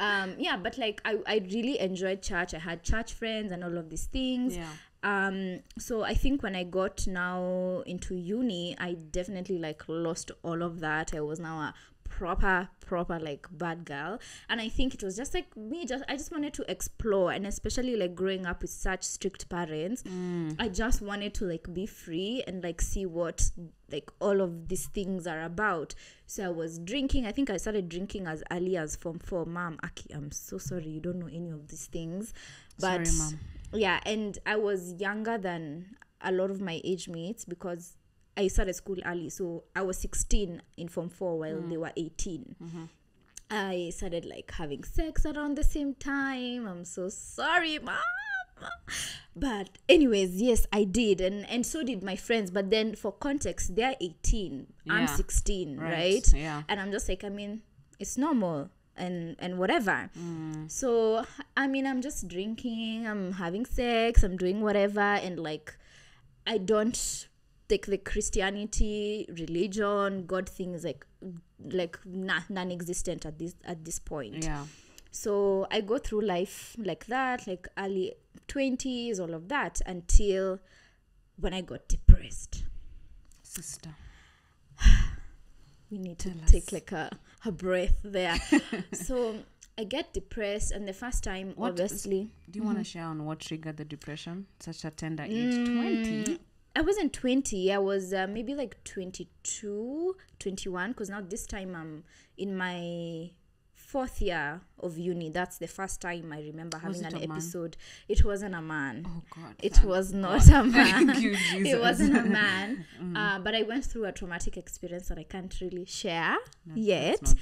Speaker 1: Yeah, but like I really enjoyed church. I had church friends and all of these things. So I think when I got now into uni, I definitely like lost all of that. I was now a proper like bad girl, and I think it was just like me, I just wanted to explore, and especially like growing up with such strict parents, I just wanted to like be free and like see what like all of these things are about. So I was drinking. I think I started drinking as early as Form 4. Mom, Aki, I'm so sorry you don't know any of these things, but
Speaker 2: sorry, Mom.
Speaker 1: Yeah, and I was younger than a lot of my age mates because I started school early. So I was 16 in Form 4 while they were 18. I started like having sex around the same time. I'm so sorry, Mom. But anyways, yes, I did, and so did my friends. But then for context, they're 18. I'm 16, right?
Speaker 2: Yeah.
Speaker 1: And I'm just like, I mean, it's normal. And whatever. So I mean, I'm just drinking, I'm having sex, I'm doing whatever, and like I don't take the Christianity, religion, God thing is like non-existent at this point.
Speaker 2: Yeah.
Speaker 1: So I go through life like that, like early 20s, all of that, until when I got depressed.
Speaker 2: Sister,
Speaker 1: we need to take like a breath there. So I get depressed, and the first time, obviously.
Speaker 2: Do you want to share on what triggered the depression? Such a tender age, 20.
Speaker 1: I wasn't 20. I was maybe like 22, 21, because now this time I'm in my 4th year of uni. That's the first time I remember having an episode. It wasn't a man.
Speaker 2: Oh God!
Speaker 1: It was not a man.
Speaker 2: Thank you, Jesus.
Speaker 1: It wasn't a man. But I went through a traumatic experience that I can't really share yet.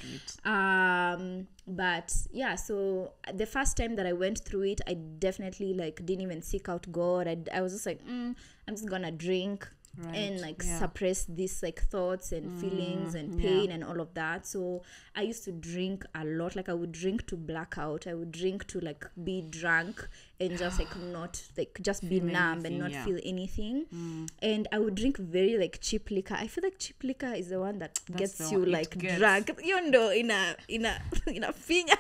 Speaker 1: But yeah, so the first time that I went through it, I definitely like didn't even seek out God. I was just like, I'm just gonna drink. And like suppress these like thoughts and feelings and pain and all of that. So I used to drink a lot. Like I would drink to black out. I would drink to like be drunk and just like not like just be numb and not feel anything. And I would drink very like cheap liquor. I feel like cheap liquor is the one that gets you like drunk, you know, in a finya.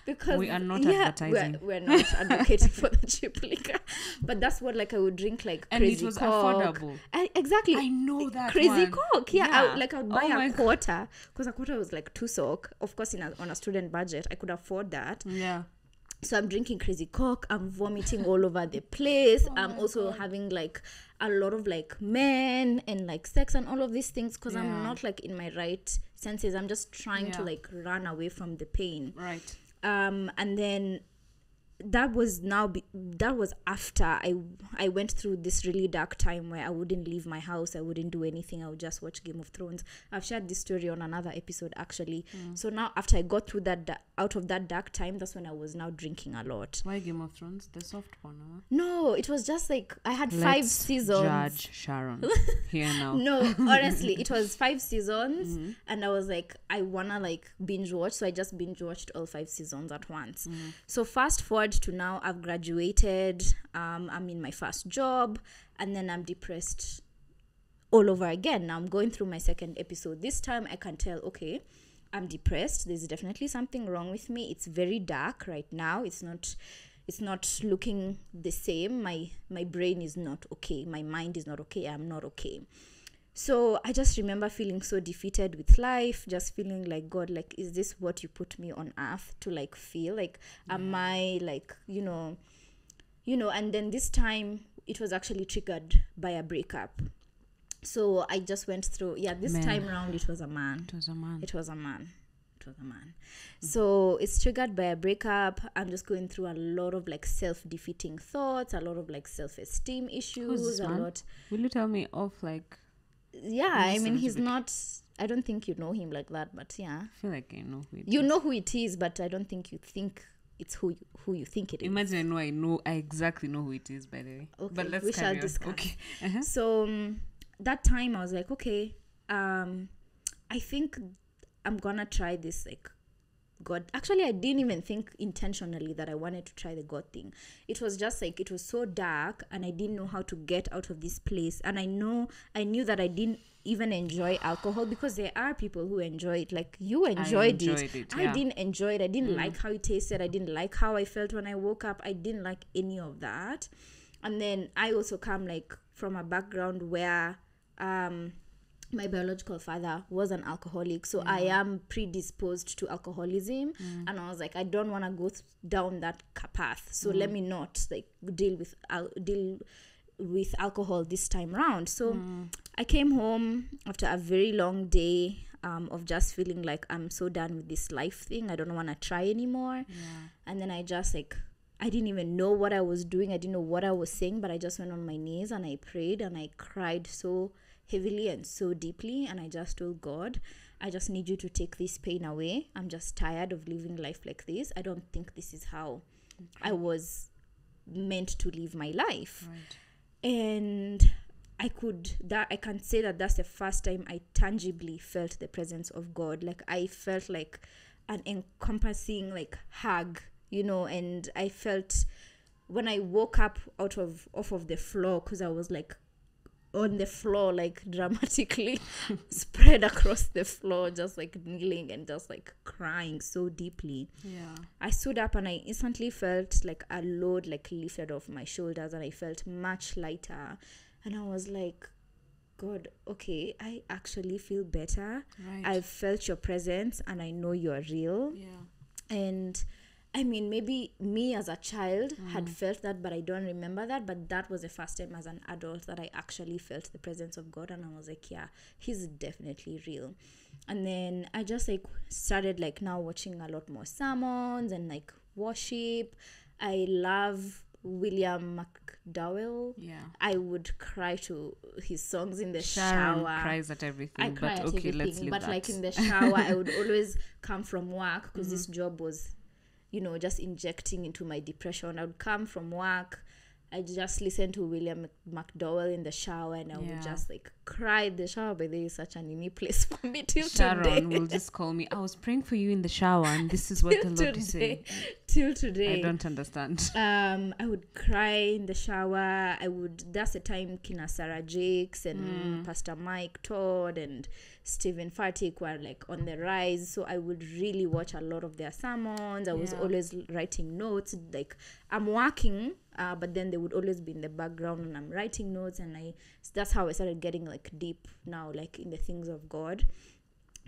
Speaker 1: Because
Speaker 2: we are not advertising.
Speaker 1: We're not advocating for the cheap liquor, but that's what like I would drink like
Speaker 2: and
Speaker 1: crazy
Speaker 2: it was
Speaker 1: Coke.
Speaker 2: affordable.
Speaker 1: Exactly,
Speaker 2: I know that
Speaker 1: crazy
Speaker 2: one.
Speaker 1: Coke. Yeah, I would buy a quarter, because a quarter was like 2 SOK. Of course, on a student budget, I could afford that.
Speaker 2: Yeah.
Speaker 1: So I'm drinking crazy Coke. I'm vomiting all over the place. I'm also having like a lot of like men and like sex and all of these things, because I'm not like in my right senses. I'm just trying to like run away from the pain.
Speaker 2: Right.
Speaker 1: And then that was after I went through this really dark time where I wouldn't leave my house, I wouldn't do anything, I would just watch Game of Thrones. I've shared this story on another episode actually. So now after I got through that out of that dark time, that's when I was now drinking a lot.
Speaker 2: Why Game of Thrones? The soft one, huh?
Speaker 1: No, it was just like I had 5 seasons.
Speaker 2: Judge Sharon here now.
Speaker 1: No, honestly, it was 5 seasons, and I was like, I wanna like binge watch, so I just binge watched all 5 seasons at once. So fast forward to now, I've graduated, I'm in my first job, and then I'm depressed all over again. Now I'm going through my second episode. This time I can tell, okay, I'm depressed. There's definitely something wrong with me. It's very dark right now. It's not looking the same. My brain is not okay. My mind is not okay. I'm not okay. So I just remember feeling so defeated with life, just feeling like, God, like, is this what you put me on earth to like feel? Like, am I like, you know, and then this time it was actually triggered by a breakup. So I just went through, time round it was a man. It was a man. So it's triggered by a breakup. I'm just going through a lot of like self-defeating thoughts, a lot of like self-esteem issues, a lot.
Speaker 2: Will you tell me off like?
Speaker 1: Yeah, I mean, he's not, I don't think you know him like that, but yeah.
Speaker 2: I feel like I know who it is.
Speaker 1: You know who it is, but I don't think you think it's who you think it is.
Speaker 2: Imagine I exactly know who it is, by the way.
Speaker 1: Okay,
Speaker 2: but let's
Speaker 1: we shall discuss.
Speaker 2: Okay.
Speaker 1: So that time I was like, okay, I think I'm gonna try this like God. Actually, I didn't even think intentionally that I wanted to try the God thing. It was just like, it was so dark and I didn't know how to get out of this place. And I knew that I didn't even enjoy alcohol, because there are people who enjoy it. Like, you enjoyed it. I didn't enjoy it. I didn't like how it tasted. I didn't like how I felt when I woke up. I didn't like any of that. And then I also come like from a background where my biological father was an alcoholic, so I am predisposed to alcoholism. And I was like, I don't want to go down that path, so let me not like deal with alcohol this time round. So I came home after a very long day of just feeling like I'm so done with this life thing. I don't want to try anymore. And then I just like, I didn't even know what I was doing. I didn't know what I was saying, but I just went on my knees and I prayed and I cried so heavily and so deeply. And I just told God, I just need you to take this pain away. I'm just tired of living life like this. I don't think this is how I was meant to live my life. And I can say that that's the first time I tangibly felt the presence of God. Like, I felt like an encompassing like hug, and I felt when I woke up off of the floor, because I was like on the floor, like dramatically spread across the floor, just like kneeling and just like crying so deeply. I stood up and I instantly felt like a load like lifted off my shoulders, and I felt much lighter. And I was like, God, okay, I actually feel better. I've felt your presence and I know you're real. And I mean, maybe me as a child had felt that, but I don't remember that. But that was the first time as an adult that I actually felt the presence of God. And I was like, yeah, he's definitely real. And then I just like started like now watching a lot more sermons and like worship. I love William McDowell. I would cry to his songs in the
Speaker 2: Sharon
Speaker 1: shower.
Speaker 2: Cries at everything.
Speaker 1: I cry at everything,
Speaker 2: let's leave
Speaker 1: but
Speaker 2: that.
Speaker 1: like in the shower, I would always come from work, because this job was, just injecting into my depression. I would come from work, I just listen to William McDowell in the shower, and I would just like cry in the shower. But there is such an unique place for me till
Speaker 2: Sharon
Speaker 1: today.
Speaker 2: will just call me, I was praying for you in the shower, and this is what the Lord is saying.
Speaker 1: Till today.
Speaker 2: I don't understand.
Speaker 1: I would cry in the shower. That's the time Kina Sarah Jakes and Pastor Mike Todd and Stephen Furtick were like on the rise. So I would really watch a lot of their sermons. I was always writing notes. Like, I'm working, but then they would always be in the background and I'm writing notes. And that's how I started getting like deep now, like in the things of God.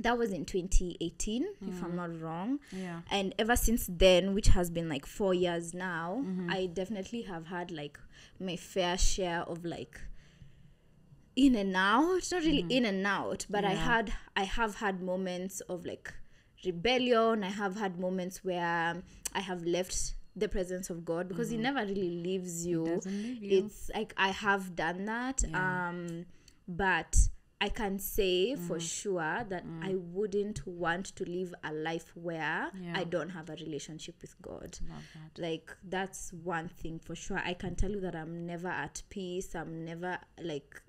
Speaker 1: That was in 2018, if I'm not wrong. And ever since then, which has been like 4 years now, I definitely have had like my fair share of like in and out. Not really in and out, but I have had moments of like rebellion. I have had moments where I have left the presence of God, because he never really leaves you.
Speaker 2: He doesn't leave you.
Speaker 1: It's like I have done that. But I can say for sure that I wouldn't want to live a life where I don't have a relationship with God.
Speaker 2: Love that.
Speaker 1: Like, that's one thing for sure. I can tell you that I'm never at peace. I'm never like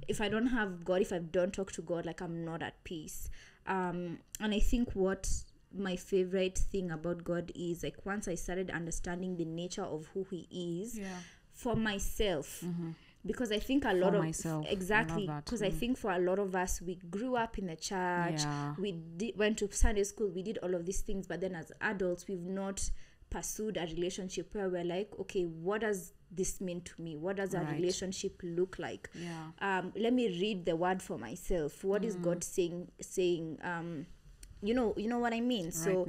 Speaker 1: if I don't have God, if I don't talk to God, like, I'm not at peace. And I think what my favorite thing about God is, like, once I started understanding the nature of who he is for myself, because I think a lot of
Speaker 2: myself.
Speaker 1: Exactly, because I think for a lot of us, we grew up in the church, we went to Sunday school, we did all of these things, but then as adults, we've not pursued a relationship where we're like, okay, what does this mean to me? What does a relationship look like? Let me read the word for myself. What is God saying? You know what I mean? So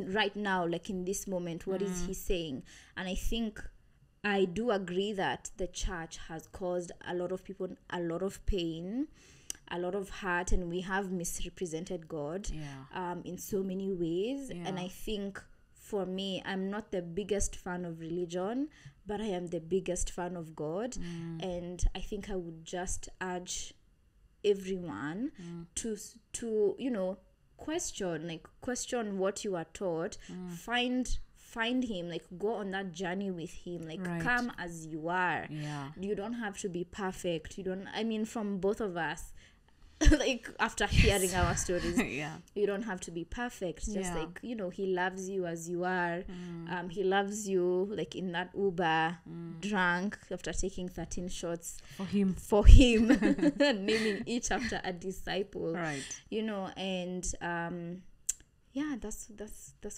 Speaker 1: right now, like in this moment, what is he saying? And I think I do agree that the church has caused a lot of people a lot of pain, a lot of hurt, and we have misrepresented God in so many ways. And I think for me, I'm not the biggest fan of religion, but I am the biggest fan of God. And I think I would just urge everyone to question what you are taught, find him, like, go on that journey with him, like, come as you are. You don't have to be perfect. From both of us, like after hearing our stories.
Speaker 2: Yeah.
Speaker 1: You don't have to be perfect. Just
Speaker 2: Yeah.
Speaker 1: like, he loves you as you are. He loves you like in that Uber, drunk after taking 13 shots
Speaker 2: For him.
Speaker 1: naming each after a disciple.
Speaker 2: Right.
Speaker 1: And yeah, that's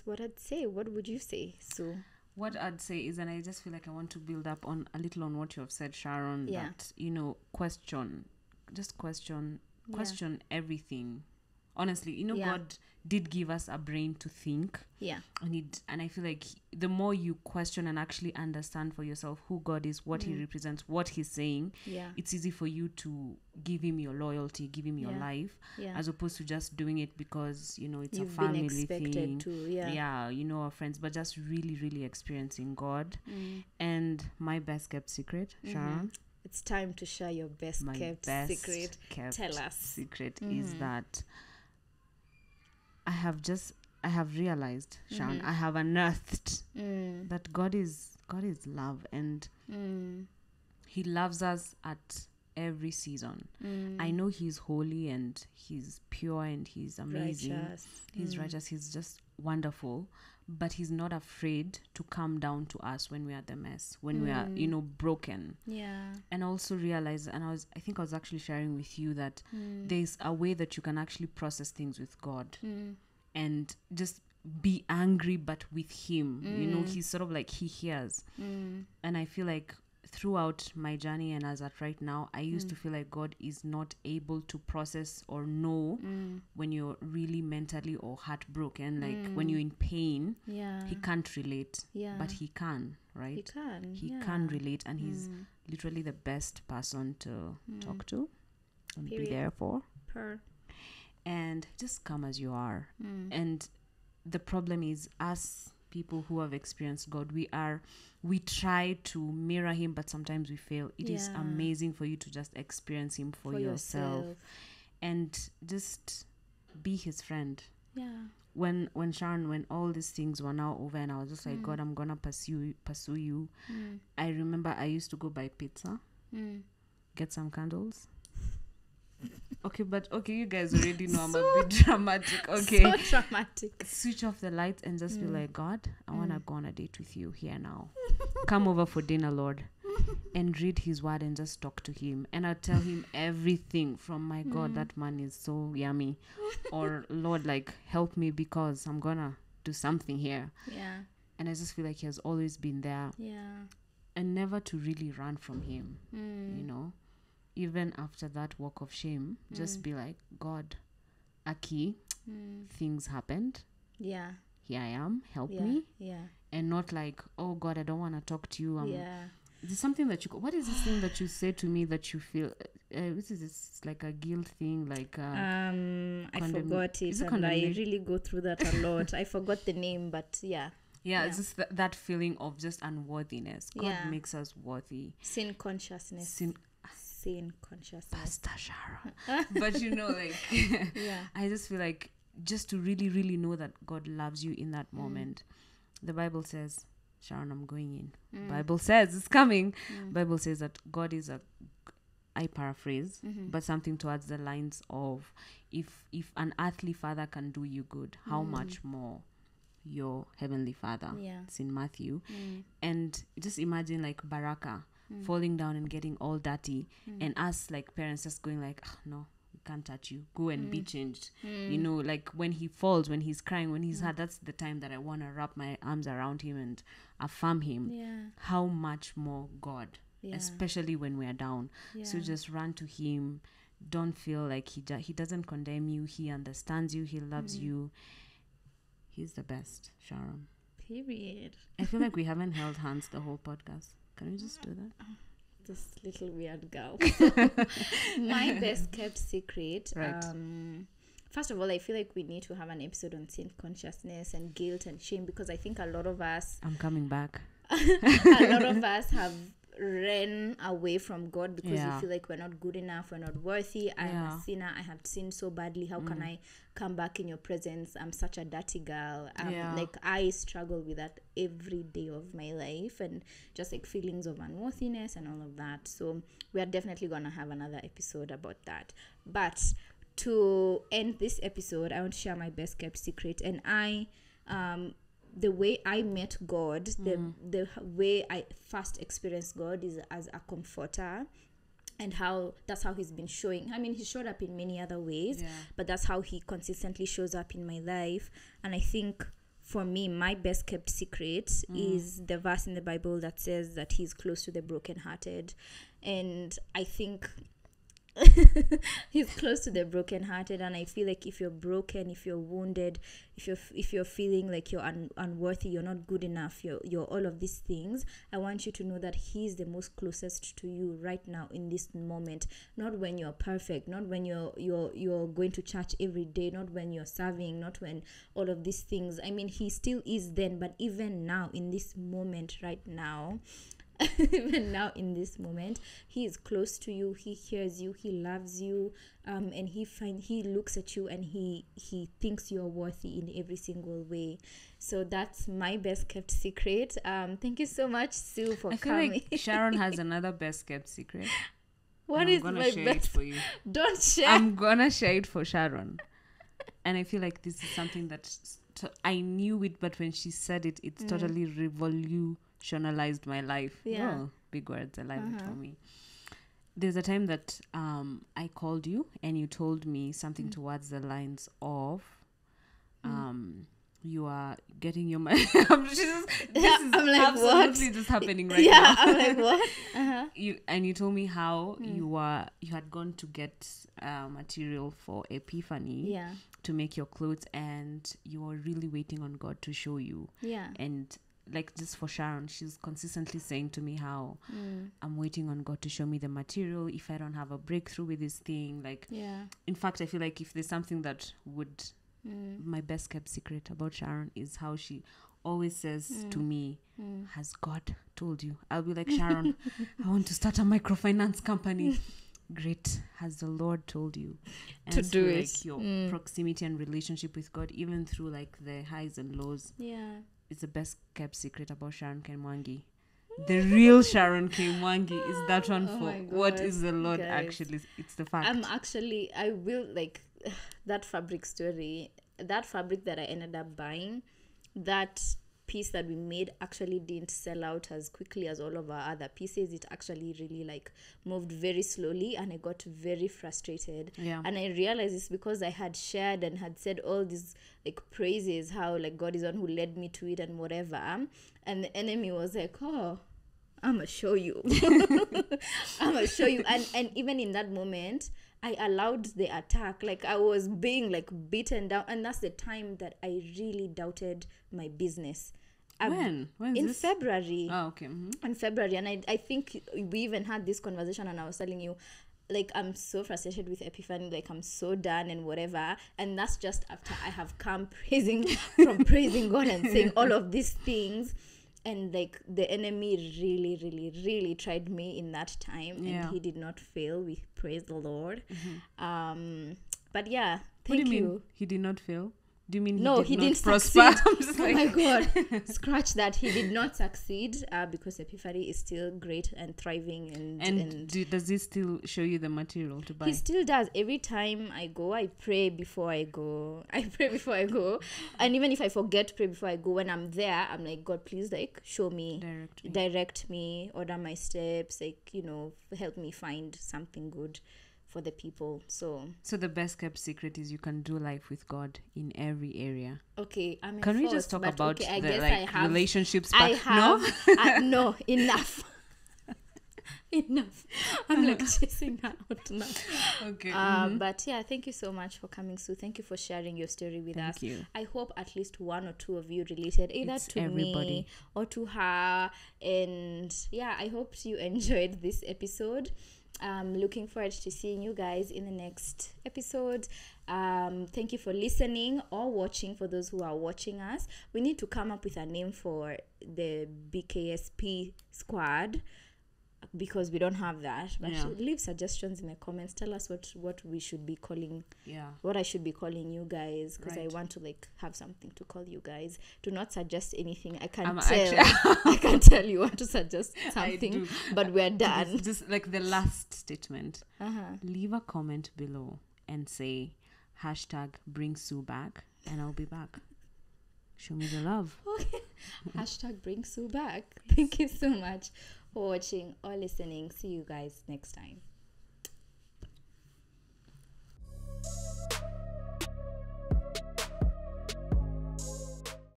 Speaker 1: what I'd say. What would you say? So
Speaker 2: what I'd say is, and I just feel like I want to build up on a little on what you have said, Sharon,
Speaker 1: Yeah.
Speaker 2: that, question everything. Honestly,
Speaker 1: Yeah.
Speaker 2: God did give us a brain to think.
Speaker 1: Yeah.
Speaker 2: And I feel like the more you question and actually understand for yourself who God is, what he represents, what he's saying,
Speaker 1: Yeah.
Speaker 2: it's easy for you to give him your loyalty, give him your life,
Speaker 1: Yeah.
Speaker 2: as opposed to just doing it because, it's
Speaker 1: You've
Speaker 2: a family
Speaker 1: been expected
Speaker 2: thing.
Speaker 1: to, yeah.
Speaker 2: Our friends, but just really, really experiencing God. And my best kept secret, Sharon.
Speaker 1: It's time to share your best
Speaker 2: My
Speaker 1: kept
Speaker 2: best
Speaker 1: secret.
Speaker 2: kept
Speaker 1: Tell us.
Speaker 2: secret is that I have realized, Sharon, I have unearthed that God is love, and he loves us at every season. I know he's holy and he's pure and he's amazing.
Speaker 1: Righteous.
Speaker 2: He's righteous. He's just wonderful, but he's not afraid to come down to us when we are the mess, when we are, broken.
Speaker 1: Yeah.
Speaker 2: And also realize, and I think I was actually sharing with you that there's a way that you can actually process things with God and just be angry, but with him. He's sort of like, he hears. And I feel like throughout my journey and as at right now, I used to feel like God is not able to process or know when you're really mentally or heartbroken, like when you're in pain.
Speaker 1: Yeah.
Speaker 2: He can't relate,
Speaker 1: Yeah.
Speaker 2: but he can, right?
Speaker 1: He
Speaker 2: can relate, and he's literally the best person to talk to and
Speaker 1: Period.
Speaker 2: be there for.
Speaker 1: And
Speaker 2: just come as you are. And the problem is, us people who have experienced God, we try to mirror him, but sometimes we fail. It is amazing for you to just experience him for yourself and just be his friend.
Speaker 1: Yeah.
Speaker 2: When Sharon, when all these things were now over and I was just like, God, I'm gonna pursue you. I remember I used to go buy pizza, get some candles. Okay, you guys already know I'm a bit dramatic. Okay.
Speaker 1: So dramatic.
Speaker 2: Switch off the lights and just be like, God, I want to go on a date with you here now. Come over for dinner, Lord. And read his word and just talk to him. And I'll tell him everything from, my God, that man is so yummy. Or, Lord, like, help me because I'm going to do something here.
Speaker 1: Yeah.
Speaker 2: And I just feel like he has always been there.
Speaker 1: Yeah.
Speaker 2: And never to really run from him, Even after that walk of shame, just be like, God, Aki, things happened.
Speaker 1: Yeah.
Speaker 2: Here I am, help me.
Speaker 1: Yeah.
Speaker 2: And not like, oh God, I don't want to talk to you.
Speaker 1: Yeah.
Speaker 2: There's something that what is this thing that you say to me that you feel, this is this, like a guilt thing, like
Speaker 1: I forgot it, and I really go through that a lot. I forgot the name, but yeah.
Speaker 2: Yeah, it's just that feeling of just unworthiness. God makes us worthy.
Speaker 1: Sin consciousness. Sin consciousness.
Speaker 2: Pastor Sharon. But like, I just feel like just to really, really know that God loves you in that moment. The Bible says, Sharon, I'm going in. Bible says it's coming. Bible says that God is I paraphrase, but something towards the lines of, if an earthly father can do you good, how much more your heavenly Father? It's in Matthew. And just imagine like Baraka falling down and getting all dirty, and us like parents just going like, no, we can't touch you, go and be changed. Like when he falls, when he's crying, when he's hurt, that's the time that I want to wrap my arms around him and affirm him. How much more God, especially when we are down. So just run to him. Don't feel like he doesn't condemn you. He understands you. He loves you. He's the best, Sharon.
Speaker 1: Period.
Speaker 2: I feel like we haven't held hands the whole podcast. Can we just do that?
Speaker 1: This little weird girl. My best kept secret.
Speaker 2: Right.
Speaker 1: First of all, I feel like we need to have an episode on sin consciousness and guilt and shame, because I think a lot of us...
Speaker 2: I'm coming back.
Speaker 1: A lot of us have ran away from God because we feel like we're not good enough, we're not worthy. I am a sinner. I have sinned so badly. How can I come back in your presence? I'm such a dirty girl. Like, I struggle with that every day of my life, and just like feelings of unworthiness and all of that. So we are definitely gonna have another episode about that. But to end this episode, I want to share my best kept secret. And the way I met God, the way I first experienced God is as a comforter. And that's how he's been showing. I mean, he showed up in many other ways, but that's how he consistently shows up in my life. And I think for me, my best kept secret is the verse in the Bible that says that he's close to the brokenhearted. And I think he's close to the brokenhearted. And I feel like if you're broken, if you're wounded, if you're feeling like you're unworthy, you're not good enough, you're all of these things, I want you to know that he's the most closest to you right now in this moment. Not when you're perfect, not when you're going to church every day, not when you're serving, not when all of these things. I mean, he still is then, but even now in this moment right now, even now in this moment, he is close to you, he hears you, he loves you, and he looks at you and he thinks you're worthy in every single way. So that's my best kept secret. Thank you so much, Sue, for coming.
Speaker 2: Like Sharon has another best kept secret.
Speaker 1: What is my best?
Speaker 2: It for you.
Speaker 1: Don't share.
Speaker 2: I'm gonna share it for Sharon. And I feel like this is something that I knew it, but when she said it, it's totally revolutionized my life.
Speaker 1: Yeah.
Speaker 2: Oh, big words. I like it for me. There's a time that I called you and you told me something towards the lines of you are getting your money. This is like, absolutely what? Just happening right now.
Speaker 1: I'm like, what?
Speaker 2: You told me how you had gone to get material for Epiphany to make your clothes, and you were really waiting on God to show you.
Speaker 1: Yeah.
Speaker 2: And like, just for Sharon, she's consistently saying to me how I'm waiting on God to show me the material. If I don't have a breakthrough with this thing, like, in fact, I feel like if there's something that would my best kept secret about Sharon is how she always says to me, has God told you? I'll be like, Sharon, I want to start a microfinance company. Great. Has the Lord told you? And
Speaker 1: to do it.
Speaker 2: Like your proximity and relationship with God, even through like the highs and lows.
Speaker 1: Yeah.
Speaker 2: It's the best kept secret about Sharon Mwangi. The real Sharon Mwangi is that one for what is the Lord actually. It's the fact.
Speaker 1: I will like that fabric story, that fabric that I ended up buying, that piece that we made actually didn't sell out as quickly as all of our other pieces. It actually really like moved very slowly, and I got very frustrated. And I realized it's because I had shared and had said all these like praises, how like God is the one who led me to it and whatever, and the enemy was like, oh, I'm gonna show you. I'm gonna show you. And even in that moment, I allowed the attack. Like, I was being like beaten down, and that's the time that I really doubted my business.
Speaker 2: When
Speaker 1: in
Speaker 2: this?
Speaker 1: February.
Speaker 2: Oh, okay.
Speaker 1: In February. And I think we even had this conversation, and I was telling you, like, I'm so frustrated with Epiphany, like I'm so done and whatever. And that's just after I have come praising God and saying all of these things. And like the enemy really, really, really tried me in that time, and he did not fail. We praise the Lord. But yeah, thank you.
Speaker 2: What do you mean he did not fail? Do you mean
Speaker 1: he didn't
Speaker 2: prosper?
Speaker 1: Succeed. Oh my God, scratch that. He did not succeed because Epiphany is still great and thriving. And
Speaker 2: does this still show you the material to buy?
Speaker 1: He still does. Every time I go, I pray before I go. And even if I forget to pray before I go, when I'm there, I'm like, God, please, like, show me, direct me, order my steps, like, help me find something good for the people. So
Speaker 2: the best kept secret is you can do life with God in every area.
Speaker 1: Okay,
Speaker 2: can we just talk about relationships?
Speaker 1: No, enough. Enough. I'm like chasing out now.
Speaker 2: Okay.
Speaker 1: But yeah, thank you so much for coming, Sue. Thank you for sharing your story with us.
Speaker 2: Thank you.
Speaker 1: I hope at least one or two of you related either to everybody. Me or to her. And yeah, I hope you enjoyed this episode. Looking forward to seeing you guys in the next episode. Thank you for listening or watching. For those who are watching us, we need to come up with a name for the BKSP squad, because we don't have that. But leave suggestions in the comments. Tell us what we should be calling. What I should be calling you guys, because I want to like have something to call you guys. Do not suggest anything. I can't I can't tell you what to suggest something. But we're done.
Speaker 2: Just like the last statement. Leave a comment below and say hashtag bring Sue back, and I'll be back. Show me the love.
Speaker 1: Okay. Hashtag bring Sue back. Thank you so much for watching or listening. See you guys next time.